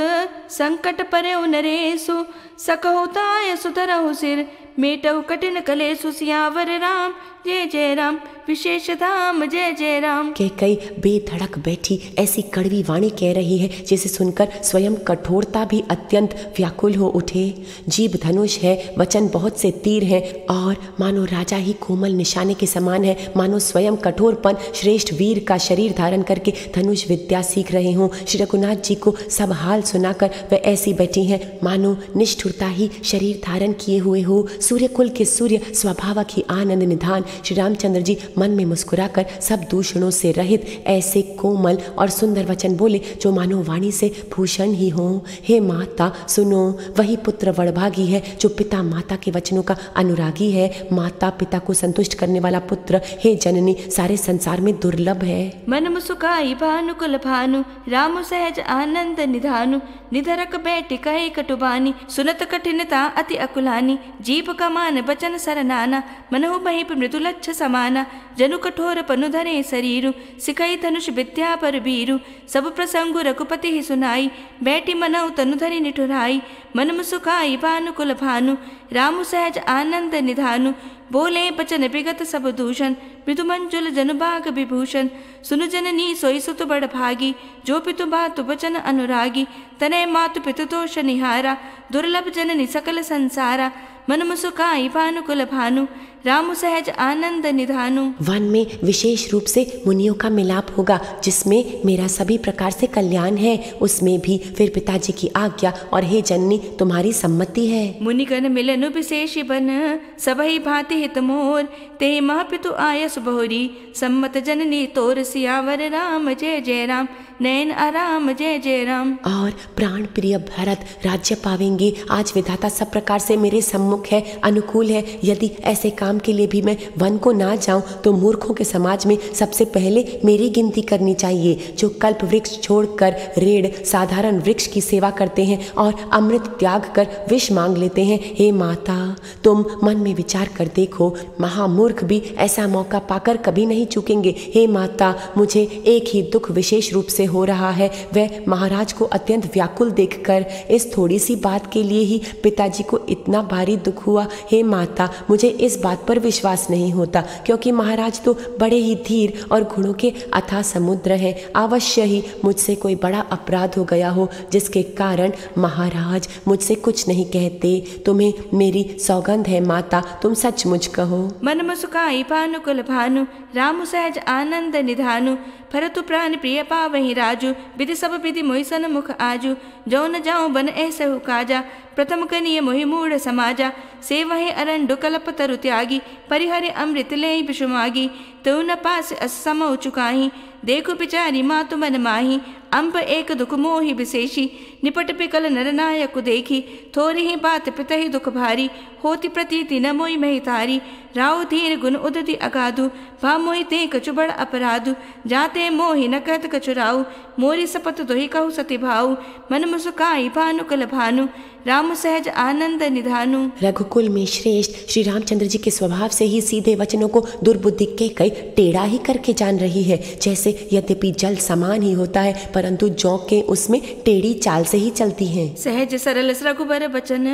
S2: संकट परे नरेशु। सकहु ताय सुधरहु सिर, मेटहु कठिन कलेशु। सियावर राम जय जय राम, विशेष धाम जय जय राम।
S1: कैकई बेधड़क बैठी ऐसी कड़वी वाणी कह रही है, जिसे सुनकर स्वयं कठोरता भी अत्यंत व्याकुल हो उठे। जीभ धनुष है, वचन बहुत से तीर हैं और मानो राजा ही कोमल निशाने के समान है। मानो स्वयं कठोरपन श्रेष्ठ वीर का शरीर धारण करके धनुष विद्या सीख रहे हों। श्री रघुनाथ जी को सब हाल सुनाकर वह ऐसी बैठी हैं, मानो निष्ठुरता ही शरीर धारण किए हुए हो। सूर्य कुल के सूर्य, स्वभावक ही आनंद निधान। श्री रामचंद्र जी मन में मुस्कुराकर सब दूषणों से रहित ऐसे कोमल और सुंदर वचन बोले, जो मानो वाणी से भूषण ही हो। हे माता सुनो, वही पुत्र वड़भागी है जो पिता माता के वचनों का अनुरागी है। माता पिता को संतुष्ट करने वाला पुत्र, हे जननी, सारे संसार में दुर्लभ है।
S2: मन मुसुकाई भानुकुल भानु, राम सहज आनंद निधानु। निधरक बैठ कहे कटुबानी, सुनत कठिनता अति अकुलानी। जीभ कमान बचन सरनाना, मनहु महीप मृदुलच्छ समाना। जनु कठोर पनु धरे शरीरु, सिखई धनुष विद्या पर बीरु। सब प्रसंगु रघुपति ही सुनाई, बैठी मनहु तनु धरि निठुराई। मन मुसुकाई भानुकुल भानु, राम सहज आनंद निधानु। बोले बचन विगत सब दूषण, मृदु मंजुल जनु बाग विभूषण। सुनु जननी सोई सुत बड़ भागी, जो पितु बातु बचन अनुरागी। तनय मातु पितु दोष निहारा, दुर्लभ जननी सकल संसारा। मन मुसुकाई भानुकुल भानु, राम सहज आनंद निधानु।
S1: वन में विशेष रूप से मुनियों का मिलाप होगा, जिसमें मेरा सभी प्रकार से कल्याण है। उसमें भी फिर पिताजी की आज्ञा और हे जननी तुम्हारी सम्मति है।
S2: मुनिगण मिलनु विशेष बन, सबहि भांति हित मोर। ते मह पितु आयस बहुरी, सम्मत जननी तोर। सियावर राम जय जय राम, नयन आराम जय जय राम।
S1: और प्राण प्रिय भरत राज्य पावेंगे। आज विधाता सब प्रकार से मेरे सम्मुख है, अनुकूल है। यदि ऐसे काम के लिए भी मैं वन को ना जाऊं तो मूर्खों के समाज में सबसे पहले मेरी गिनती करनी चाहिए, जो कल्प वृक्ष छोड़कर रेड़ साधारण वृक्ष की सेवा करते हैं और अमृत त्याग कर विष मांग लेते हैं। हे माता, तुम मन में विचार कर देखो, महामूर्ख भी ऐसा मौका पाकर कभी नहीं चूकेंगे। हे माता, मुझे एक ही दुख विशेष रूप से मुझसे हो रहा है वह महाराज को अत्यंत व्याकुल देखकर इस थोड़ी सी बात के लिए ही पिताजी को इतना भारी दुख हुआ। हे माता, मुझे इस बात पर विश्वास नहीं होता, क्योंकि महाराज तो बड़े ही धीर और गुणों के अथाह समुद्र हैं। अवश्य ही मुझसे कोई बड़ा अपराध हो गया हो जिसके कारण महाराज मुझसे कुछ नहीं कहते। तुम्हें मेरी सौगंध है माता, तुम सचमुच कहो।
S2: मन मुस्काई भानुकुल भानु, रामु सहज आनंद निधानु। भरतु प्राण प्रिय पावहि राजू, विधि सब विधि मोहि सन मुख आजू। जो न जाऊं बन ऐसहु काजा, प्रथम कनिय मोहि मूढ़ समाजा। सेवहि अरंडु कल्प तरु त्यागी, परिहरि अमृत लेहि विषु मागी। तु न पास अस समौ चुकाहि, देखु बिचारी मातु मन माही। अम्ब एक दुख मोहि विशेषी, निपट पिकल नर नायक देखी। थोरी ही बात पितहि दुख भारी, होती प्रतीति न मोहि महि तारी। राव धीर गुण उदति अगाधु, भा मोहि ते कछु बड़ अपराधु। जाते मोहि न कहत कछु राउ, मोरी सपत दोहि कहु सति भाउ। मन मुस्काई भानुकुल भानु, राम सहज आनंद निधानु।
S1: रघुकुल में श्रेष्ठ श्री रामचंद्र जी के स्वभाव से ही सीधे वचनों को दुर्बुद्धि के कई टेढ़ा ही करके जान रही है। जैसे यद्यपि जल समान ही होता है, परंतु जौकें उसमें टेढ़ी चाल से ही चलती हैं।
S2: सहज सरल रघुबर बचन,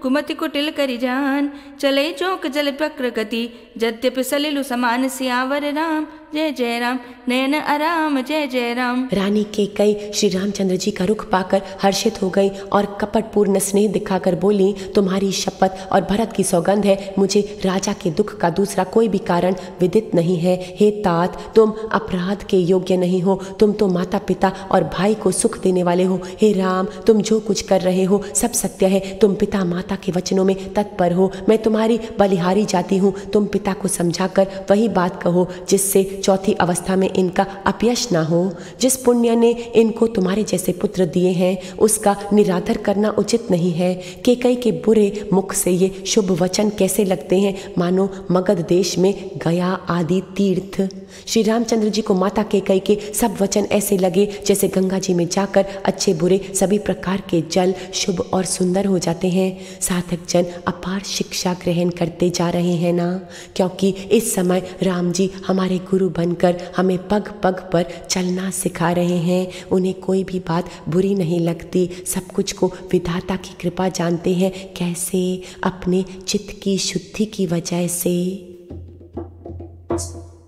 S2: कुमति कुटिल करि जान। चले चौक जल वक्र गति, यद्यपि सलिलु समान सियावर राम। जय जय राम, नयन आराम जय जय राम।
S1: रानी केकई श्री रामचंद्र जी का रुख पाकर हर्षित हो गई और कपटपूर्ण स्नेह दिखाकर बोली, तुम्हारी शपथ और भरत की सौगंध है, मुझे राजा के दुख का दूसरा कोई भी कारण विदित नहीं है। हे तात, तुम अपराध के योग्य नहीं हो, तुम तो माता पिता और भाई को सुख देने वाले हो। हे राम, तुम जो कुछ कर रहे हो सब सत्य है, तुम पिता माता के वचनों में तत्पर हो। मैं तुम्हारी बलिहारी जाती हूँ, तुम पिता को समझाकर वही बात कहो जिससे चौथी अवस्था में इनका अपयश ना हो। जिस पुण्य ने इनको तुम्हारे जैसे पुत्र दिए हैं उसका निरादर करना उचित नहीं है। केकई के बुरे मुख से ये शुभ वचन कैसे लगते हैं, मानो मगध देश में गया आदि तीर्थ। श्री रामचंद्र जी को माता केकई के सब वचन ऐसे लगे जैसे गंगा जी में जाकर अच्छे बुरे सभी प्रकार के जल शुभ और सुंदर हो जाते हैं। साधक जन अपार शिक्षा ग्रहण करते जा रहे हैं ना, क्योंकि इस समय राम जी हमारे गुरु बनकर हमें पग पग पर चलना सिखा रहे हैं। उन्हें कोई भी बात बुरी नहीं लगती, सब कुछ को विधाता की कृपा जानते हैं। कैसे? अपने चित्त की शुद्धि की वजह से।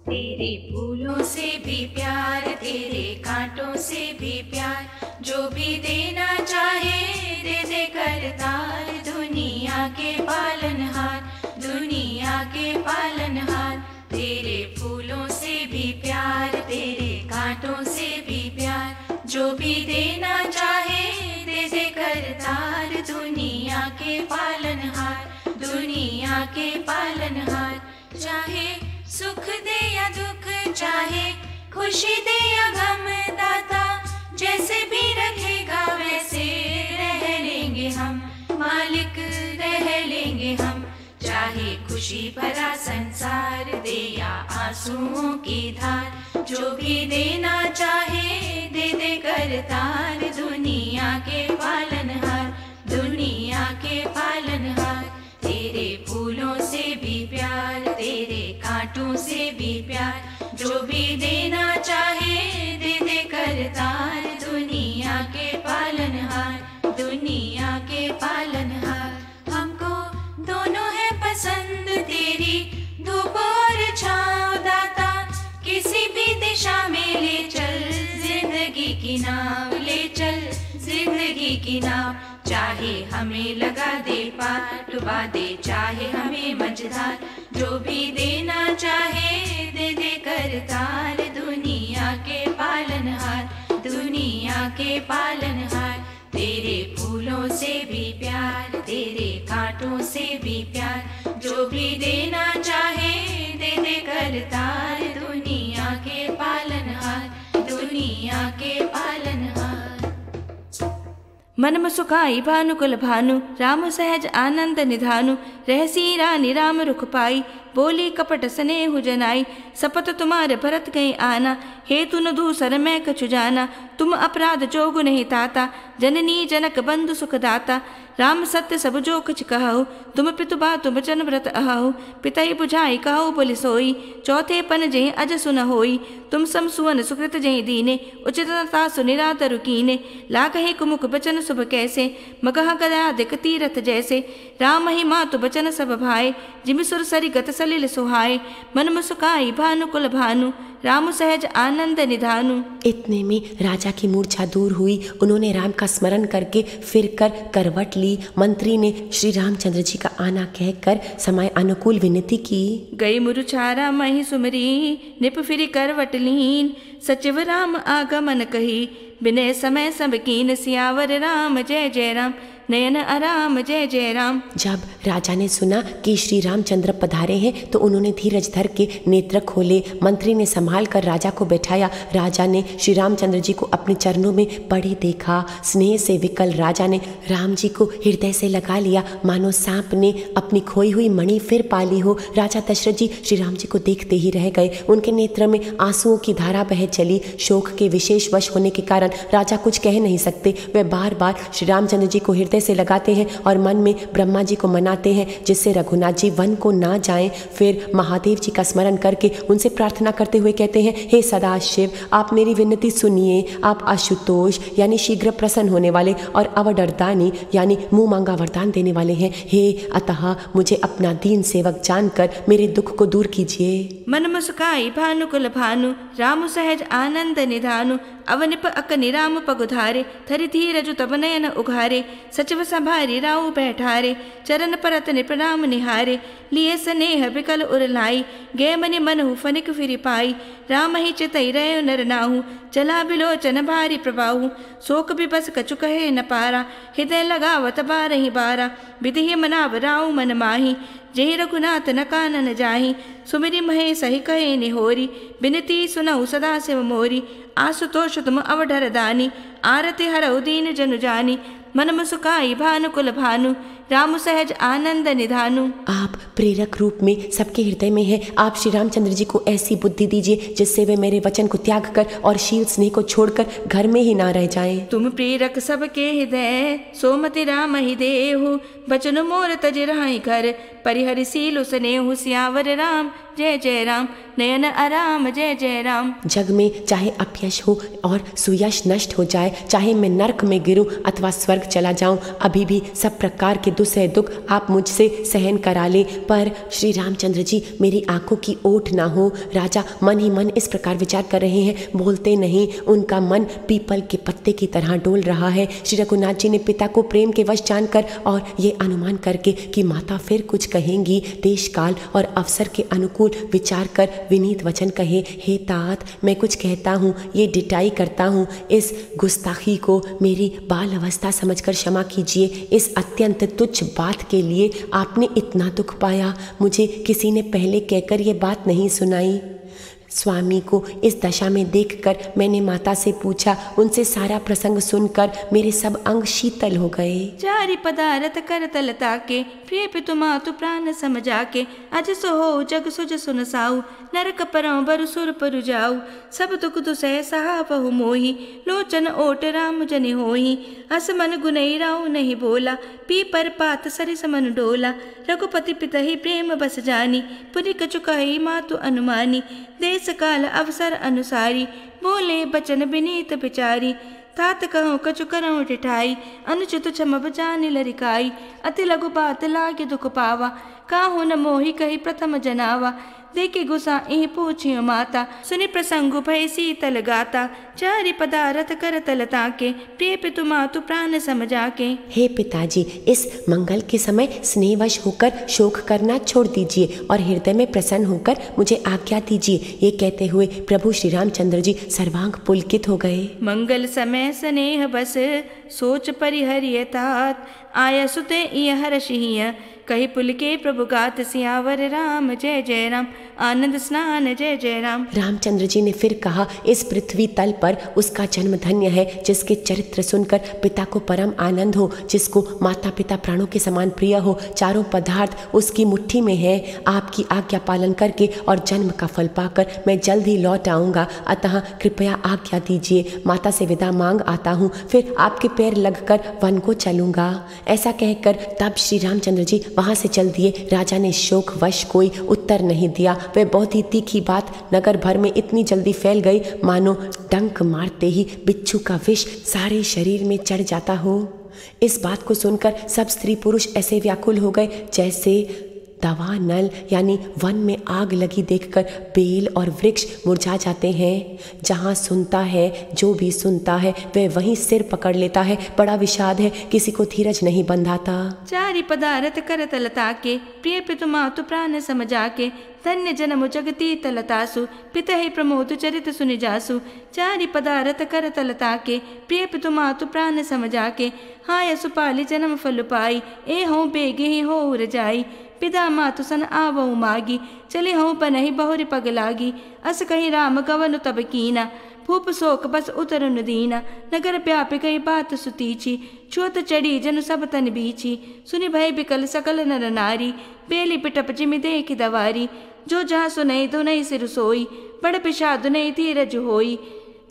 S3: तेरे फूलों से भी प्यार, तेरे कांटों से भी प्यार, जो भी देना चाहे दे दे करतार। दुनिया के पालनहार, दुनिया के पालनहार। तेरे फूलों से भी प्यार, तेरे कांटों से भी प्यार, जो भी देना चाहे दे दे करतार। दुनिया के पालनहार, दुनिया के पालनहार। चाहे सुख दे या दुख, चाहे खुशी दे या गम, दाता जैसे भी रखेगा वैसे रह लेंगे हम, मालिक रह लेंगे हम। चाहे खुशी भरा संसार दे या आंसुओं की धार, जो भी देना चाहे दे दे करतार। दुनिया के पालनहार, दुनिया के पालनहार। तेरे फूलों से भी प्यार, तेरे कांटों से भी प्यार, जो भी देना चाहे दे दे करतार। दुनिया के पालनहार, दुनिया के पालनहार। हमको दोनों है पसंद तेरी धूप और छाँव, दाता किसी भी दिशा में ले चल जिंदगी की नाव, ले चल जिंदगी की नाव। चाहे हमें लगा दे पार, डुबा दे चाहे हमें मझधार, जो भी देना चाहे दे दे करतार। दुनिया के पालनहार, दुनिया के पालनहार। तेरे फूलों से भी प्यार, तेरे कांटों से भी प्यार, जो भी देना चाहे दे दे करतार। दुनिया के पालनहार, दुनिया के पालनहार।
S2: मन मुस्काई भानुकुल भानु, राम सहज आनंद निधानु। रहसी रानी राम रुख पाई, बोली कपट स्नेहु जनाई। सपत तुम्हारे भरत गए आना, हेतु न दूसर मैं कछु जाना। तुम अपराध जोगु नहीं ताता, जननी जनक बंधु सुखदाता। राम सत्य सब जो कुछ कहु, तुम पितु बातु बचन व्रत अहु। पितई बुझाई कहु बोले सोई, चौथे पन जहि अज सुन होई। तुम सम सुवन सुकृत जहि दीने, उचितता सुनिरातरु कीने। लाकहि कुमुख बचन शुभ कैसे, मगह गदा दिक तीरथ जैसे। राम ही मातु बचन सब भाए, जिम सुर सरि गत सलिल सुहाए। मन मुस्काई भानु कुल भानु, राम सहज आनंद निधानु।
S1: इतने में राजा की मूर्छा दूर हुई। उन्होंने राम का स्मरण करके फिर कर करवट ली। मंत्री ने श्री रामचंद्र जी का आना कहकर समय अनुकूल विनती की।
S2: गई मुरुचारा मही सुमरी, निप फिरी करवट लीन। सचिव राम आगमन कही, बिनय समय सब कीन। सियावर राम जय जय राम, नयन आराम जय जय राम।
S1: जब राजा ने सुना कि श्री रामचंद्र पधारे हैं तो उन्होंने धीरज धर के नेत्र खोले। मंत्री ने संभाल कर राजा को बैठाया। राजा ने श्री रामचंद्र जी को अपने चरणों में पड़े देखा। स्नेह से विकल राजा ने राम जी को हृदय से लगा लिया, मानो सांप ने अपनी खोई हुई मणि फिर पाली हो। राजा दशरथ जी श्री राम जी को देखते ही रह गए। उनके नेत्र में आंसुओं की धारा बह चली। शोक के विशेष वश होने के कारण राजा कुछ कह नहीं सकते। वे बार बार श्री रामचंद्र जी को हृदय से लगाते हैं और मन में ब्रह्मा जी को मनाते हैं जिससे रघुनाथ जी वन को ना जाएं। फिर महादेव जी का स्मरण करके उनसे प्रार्थना करते हुए कहते हैं, हे सदाशिव, आप मेरी विनती सुनिए। आप आशुतोष यानी शीघ्र प्रसन्न होने वाले और अवडरदानी यानी मुंह मांगा वरदान देने वाले हैं। हे अतः मुझे अपना दीन सेवक जानकर मेरे दुख को दूर कीजिए।
S2: मन मुस्काई भानु कुल भानु, राम सहज आनंद निधानु। अवनिप अक निराम पगुधारे, थरि धीरजु तब नयन उघारे। सचिव संभारी राउ बैठारे, चरण परत निप्रणाम निहारे। लिए स्नेह बिकल उरलाई, गे मनि मनहु फनिक फिरि पाई। राम ही चितई रहे नर नाहु, चला बिलोचन भारी प्रभाहु। शोक बिबस कछु कहे न पारा, हृदय लगावत बारहि बारा। विधि मनाव राउ मन माही, जय रघुनाथ न कानन जाहि। सुमिरि महे सही कहे निहोरी, बिनती सुनहु सदा शिव मोरी। आशुतोष तुम अवढर दानी, आरति हरऊ दीन जनु जानी। मन मुस्काई भानु कुल भानु, राम सहज आनंद निधानु।
S1: आप प्रेरक रूप में सबके हृदय में हैं। आप श्री रामचंद्र जी को ऐसी बुद्धि दीजिए जिससे वे मेरे वचन को त्याग कर और शील स्नेह को छोड़कर घर में ही ना रह जाएं।
S2: तुम प्रेरक सबके हृदय, सोमति राम ही देहु। बचन मोर तज रहाई घर, परिहरि सीलु स्नेहु। सियावर राम जय जय राम, नयन आराम जय जय राम।
S1: जग में चाहे अपयश हो और सुयश नष्ट हो जाए, चाहे मैं नरक में गिरूं अथवा स्वर्ग चला जाऊं, अभी भी सब प्रकार के दुस्सह दुख आप मुझसे सहन करा ले, पर श्री रामचंद्र जी मेरी आंखों की ओट ना हो। राजा मन ही मन इस प्रकार विचार कर रहे हैं, बोलते नहीं। उनका मन पीपल के पत्ते की तरह डोल रहा है। श्री रघुनाथ जी ने पिता को प्रेम के वश जानकर और ये अनुमान करके कि माता फिर कुछ कहेंगी, देश काल और अवसर के अनुकूल विचार कर विनीत वचन कहे, हे तात, मैं कुछ कहता हूँ, ये डिटाई करता हूँ। इस गुस्ताखी को मेरी बाल अवस्था समझकर क्षमा कीजिए। इस अत्यंत तुच्छ बात के लिए आपने इतना दुख पाया। मुझे किसी ने पहले कहकर ये बात नहीं सुनाई। स्वामी को इस दशा में देखकर मैंने माता से पूछा। उनसे सारा प्रसंग सुनकर मेरे सब अंग शीतल हो गए।
S2: चारि पदारथ कर तलता के, प्रिय पितु मातु प्राण समझा के। अज सो हो जग सुज सुन साऊ, नरक परौ बरु सुर परु जाऊ। सब दुख दुसह सहा बहु मोही, लोचन ओट राम जनि होही। अस मन गुनई राऊ नहीं बोला, पी पर पात सरिस मन डोला। रघुपति पितहि प्रेम बस जानी, पुनि कछु कहि मातु अनुमानी। देश काल अवसर अनुसारी, बोले बचन विनीत बिचारी। तात कहूँ कछु करऊँ टिठाई, अनुचित क्षम जानि लरिकाई। अति लघु बात लागे दुख पावा, काहू न मोहि कही प्रथम जनावा। देखे गुसा इह पूछियो माता, सुनि प्रसंगु भय शीतल गाता। चारि पदारथ कर तलता के, प्रिय पितु मातु प्राण समझा के।
S1: हे पिताजी, इस मंगल के समय स्नेहवश होकर शोक करना छोड़ दीजिए और हृदय में प्रसन्न होकर मुझे आज्ञा दीजिए। ये कहते हुए प्रभु श्री रामचंद्र जी सर्वांग पुलकित हो गए।
S2: मंगल समय स्नेह बस, सोच परिहरियतात। आया सुते इय हर्षिय कही पुल के प्रभु गात सियावर राम जय जय राम। आनंद स्नान जय जय राम।
S1: रामचंद्र जी ने फिर कहा, इस पृथ्वी तल पर उसका जन्म धन्य है जिसके चरित्र सुनकर पिता को परम आनंद हो, जिसको माता पिता प्राणों के समान प्रिय हो। चारों पदार्थ उसकी मुट्ठी में है। आपकी आज्ञा पालन करके और जन्म का फल पाकर मैं जल्द ही लौट आऊँगा, अतः कृपया आज्ञा दीजिए। माता से विदा मांग आता हूँ, फिर आपके पैर लगकर वन को चलूँगा। ऐसा कहकर तब श्री रामचंद्र जी वहाँ से चल दिए। राजा ने शोकवश कोई उत्तर नहीं दिया। वह बहुत ही तीखी बात नगर भर में इतनी जल्दी फैल गई मानो डंक मारते ही बिच्छू का विष सारे शरीर में चढ़ जाता हो। इस बात को सुनकर सब स्त्री पुरुष ऐसे व्याकुल हो गए जैसे दावानल यानी वन में आग लगी देखकर बेल और वृक्ष मुरझा जाते हैं। जहाँ सुनता है, जो भी सुनता है वह वहीं सिर पकड़ लेता है। बड़ा विषाद है, किसी को धीरज नहीं बंधाता।
S2: चारि पदारथ करत लता के प्रिय पितु मातु प्राण समझा के। धन्य जन्म जगती तलतासु पितहि प्रमोद चरित सुनि जासु। चारि पदारथ करत लता के प्रिय पितु मातु प्राण समझा के। हाय सुपाली जन्म फल पाई ए हो बेगे ही हो रजाई। पिता मातु सन आवऊ मागी चले हो पनहि बहुरि पग लागी। अस कही राम गवनु तब कीना भूप शोक बस उतरुन दीना। नगर व्यापी कही बात सुतीची चोत चढ़ी जनु सब तन बीची। सुनि भय बिकल सकल नर नारी बेली पिटप जिमि देखि दवारी। जो जहाँ सुनई धुनई सिर सोई बड़ पिशा धुनई धीरज होई।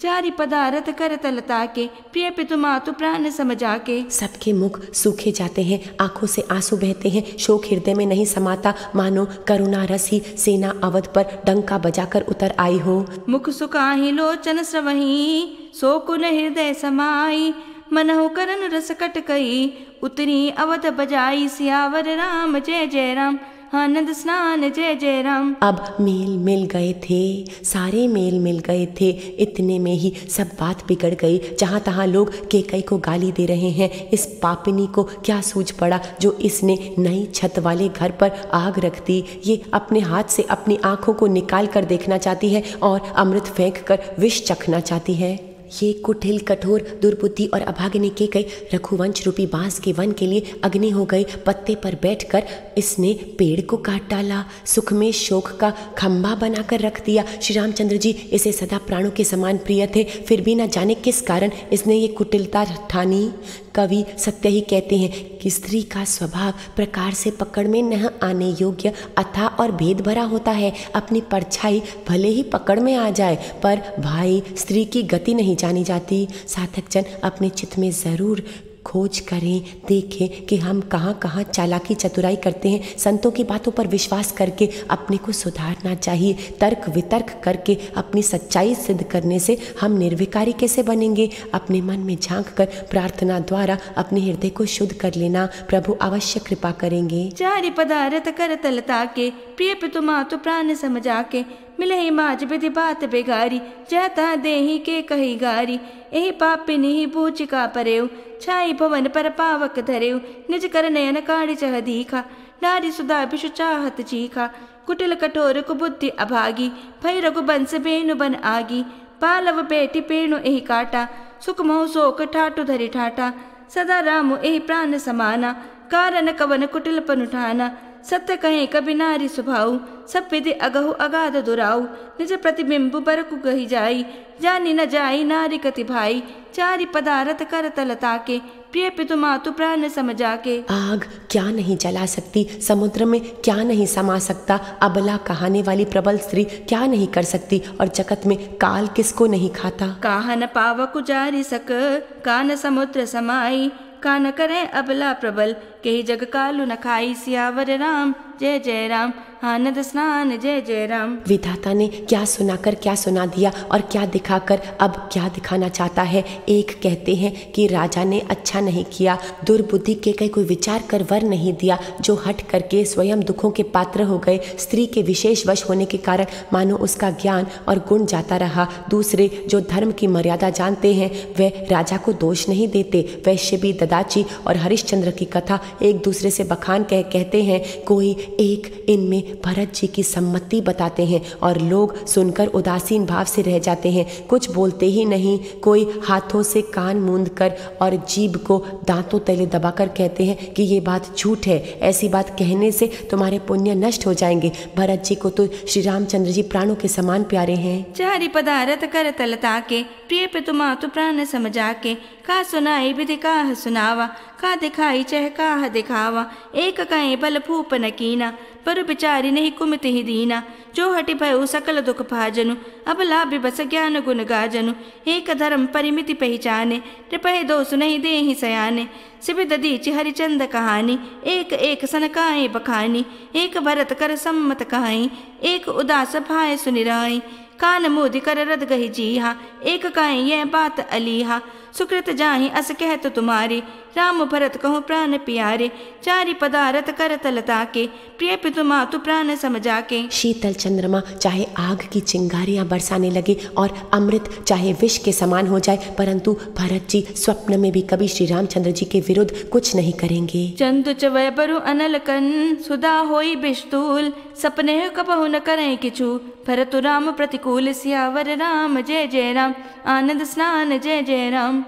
S2: चारि पदारथ करत लता के प्रिय पितु मातु प्राण समझा के।
S1: सबके मुख सूखे जाते हैं, आंखों से आंसू बहते हैं। शोक हृदय में नहीं समाता, मानो करुणा रस ही सेना अवध पर डंका बजाकर उतर आई हो।
S2: मुख सुकाहि लोचन स्रवही सोकुल हृदय समाई। मनहु करन रस कट कई उतरी अवध बजाई। सियावर राम जय जय राम आनंद स्नान जय जय राम।
S1: अब मेल मिल गए थे, सारे मेल मिल गए थे। इतने में ही सब बात बिगड़ गई। जहाँ तहाँ लोग केकई को गाली दे रहे हैं। इस पापिनी को क्या सूझ पड़ा जो इसने नई छत वाले घर पर आग रख दी। ये अपने हाथ से अपनी आंखों को निकाल कर देखना चाहती है और अमृत फेंक कर विष चखना चाहती है। ये कुटिल कठोर दुर्बुद्धि और अभागिनी केकई रघुवंश रूपी बांस के वन के लिए अग्नि हो गई। पत्ते पर बैठकर इसने पेड़ को काट डाला, सुख में शोक का खंभा बनाकर रख दिया। श्री रामचंद्र जी इसे सदा प्राणों के समान प्रिय थे, फिर भी न जाने किस कारण इसने ये कुटिलता ठानी। कवि सत्य ही कहते हैं कि स्त्री का स्वभाव प्रकार से पकड़ में न आने योग्य अथाह और भेद भरा होता है। अपनी परछाई भले ही पकड़ में आ जाए, पर भाई स्त्री की गति नहीं जानी जाती। साधक जन अपने चित्त में जरूर खोज करें, देखें कि हम कहाँ कहाँ चालाकी चतुराई करते हैं। संतों की बातों पर विश्वास करके अपने को सुधारना चाहिए। तर्क वितर्क करके अपनी सच्चाई सिद्ध करने से हम निर्विकारी कैसे बनेंगे। अपने मन में झांक कर प्रार्थना द्वारा अपने हृदय को शुद्ध कर लेना, प्रभु अवश्य कृपा करेंगे।
S2: चारि पदारथ करत लता के प्रिय पितु मातु प्राण समझा के। मिले ही माज विधि बात बेगारी जहता देही के कही गारी। एहि पापिनी ही बूचिका परेव छाई भवन पर पावक धरेव। निज कर नयन काढ़ी चह दीखा नारी सुधा विषु चाहत चीखा। कुटिल कठोर कुबुद्धि अभागी भय रघुबंश बेनु बन आगी। पालव बेटी पेणु एहि काटा सुख मोह शोक ठाटु धरि ठाटा। सदा रामु एहि प्राण समाना कारण कवन कुटिल पनुठाना। सत्य कहे कभी नारी स्वभाव सब विधि अगहु अगाध दुराऊ। निज प्रतिबिंब बरकु गही जाई जानी न जाई नारी कति भाई। चारि पदारथ करत लता के प्रिय पितु मातु प्राण समझा के। आग
S1: क्या नहीं जला सकती, समुद्र में क्या नहीं समा सकता। अबला कहाने वाली प्रबल स्त्री क्या नहीं कर सकती, और जगत में काल किसको नहीं खाता।
S2: काह न पावक जारी सक कान समुद्र समाई। कान करें अबला प्रबल के जग कालु न खाई। सियावर राम जय जय राम आनंद स्नान जय जय राम।
S1: विधाता ने क्या सुनाकर क्या सुना दिया और क्या दिखाकर अब क्या दिखाना चाहता है। एक कहते हैं कि राजा ने अच्छा नहीं किया, दुर्बुद्धि के कई कोई विचार कर वर नहीं दिया, जो हट करके स्वयं दुखों के पात्र हो गए। स्त्री के विशेष वश होने के कारण मानो उसका ज्ञान और गुण जाता रहा। दूसरे जो धर्म की मर्यादा जानते हैं वह राजा को दोष नहीं देते। वैश्य भी ददाची और हरिश्चंद्र की कथा एक दूसरे से बखान कहते हैं। कोई एक इनमें भरत जी की सम्मति बताते हैं और लोग सुनकर उदासीन भाव से रह जाते हैं, कुछ बोलते ही नहीं। कोई हाथों से कान मूंद कर और जीभ को दांतों तले दबाकर कहते हैं कि ये बात झूठ है, ऐसी बात कहने से तुम्हारे पुण्य नष्ट हो जाएंगे। भरत जी को तो श्री रामचंद्र जी प्राणों के समान प्यारे हैं।
S2: चारि पदारथ कर तल ताके, प्रिय पितु मातु प्राण समझा के। का सुनाई विधि काह सुनावा, का दिखाई चह काह दिखावा। एक कहीं बल फूप न कीना, पर बिचारी नहीं कुमित ही दीना। जो हटि भयउ सकल दुख भाजनु, अब लाभ बस ज्ञान गुण गाजनु। एक धर्म परिमिति पहचाने, त्रिपहि दोष नहीं देहि सयाने। सिबिद दीचि हरिचंद कहानी, एक एक सनकाए बखानी। एक भरत कर सम्मत कहाई, एक उदास भाय सुनिराई। कान मोदि कर रद गहि जीहा, एक काई यह बात अलीहा। सुकृत जाहि अस कहत तुम्हारे, राम भरत कहूँ प्राण प्यारे। चारि पदारथ कर तल ताके, प्रिय पितु मातु प्राण समझा के।
S1: शीतल चंद्रमा चाहे आग की चिंगारियां बरसाने लगे और अमृत चाहे विष के समान हो जाए, परंतु भरत जी स्वप्न में भी कभी श्री रामचंद्र जी के विरुद्ध कुछ नहीं करेंगे।
S2: चंदु चवै बरु अनल कन, सुधा होई बिस्तूल। सपने कबहु न करें किछु, भरतु राम प्रतिकूल। सियावर राम जय जय राम, आनंद स्नान जय जय राम।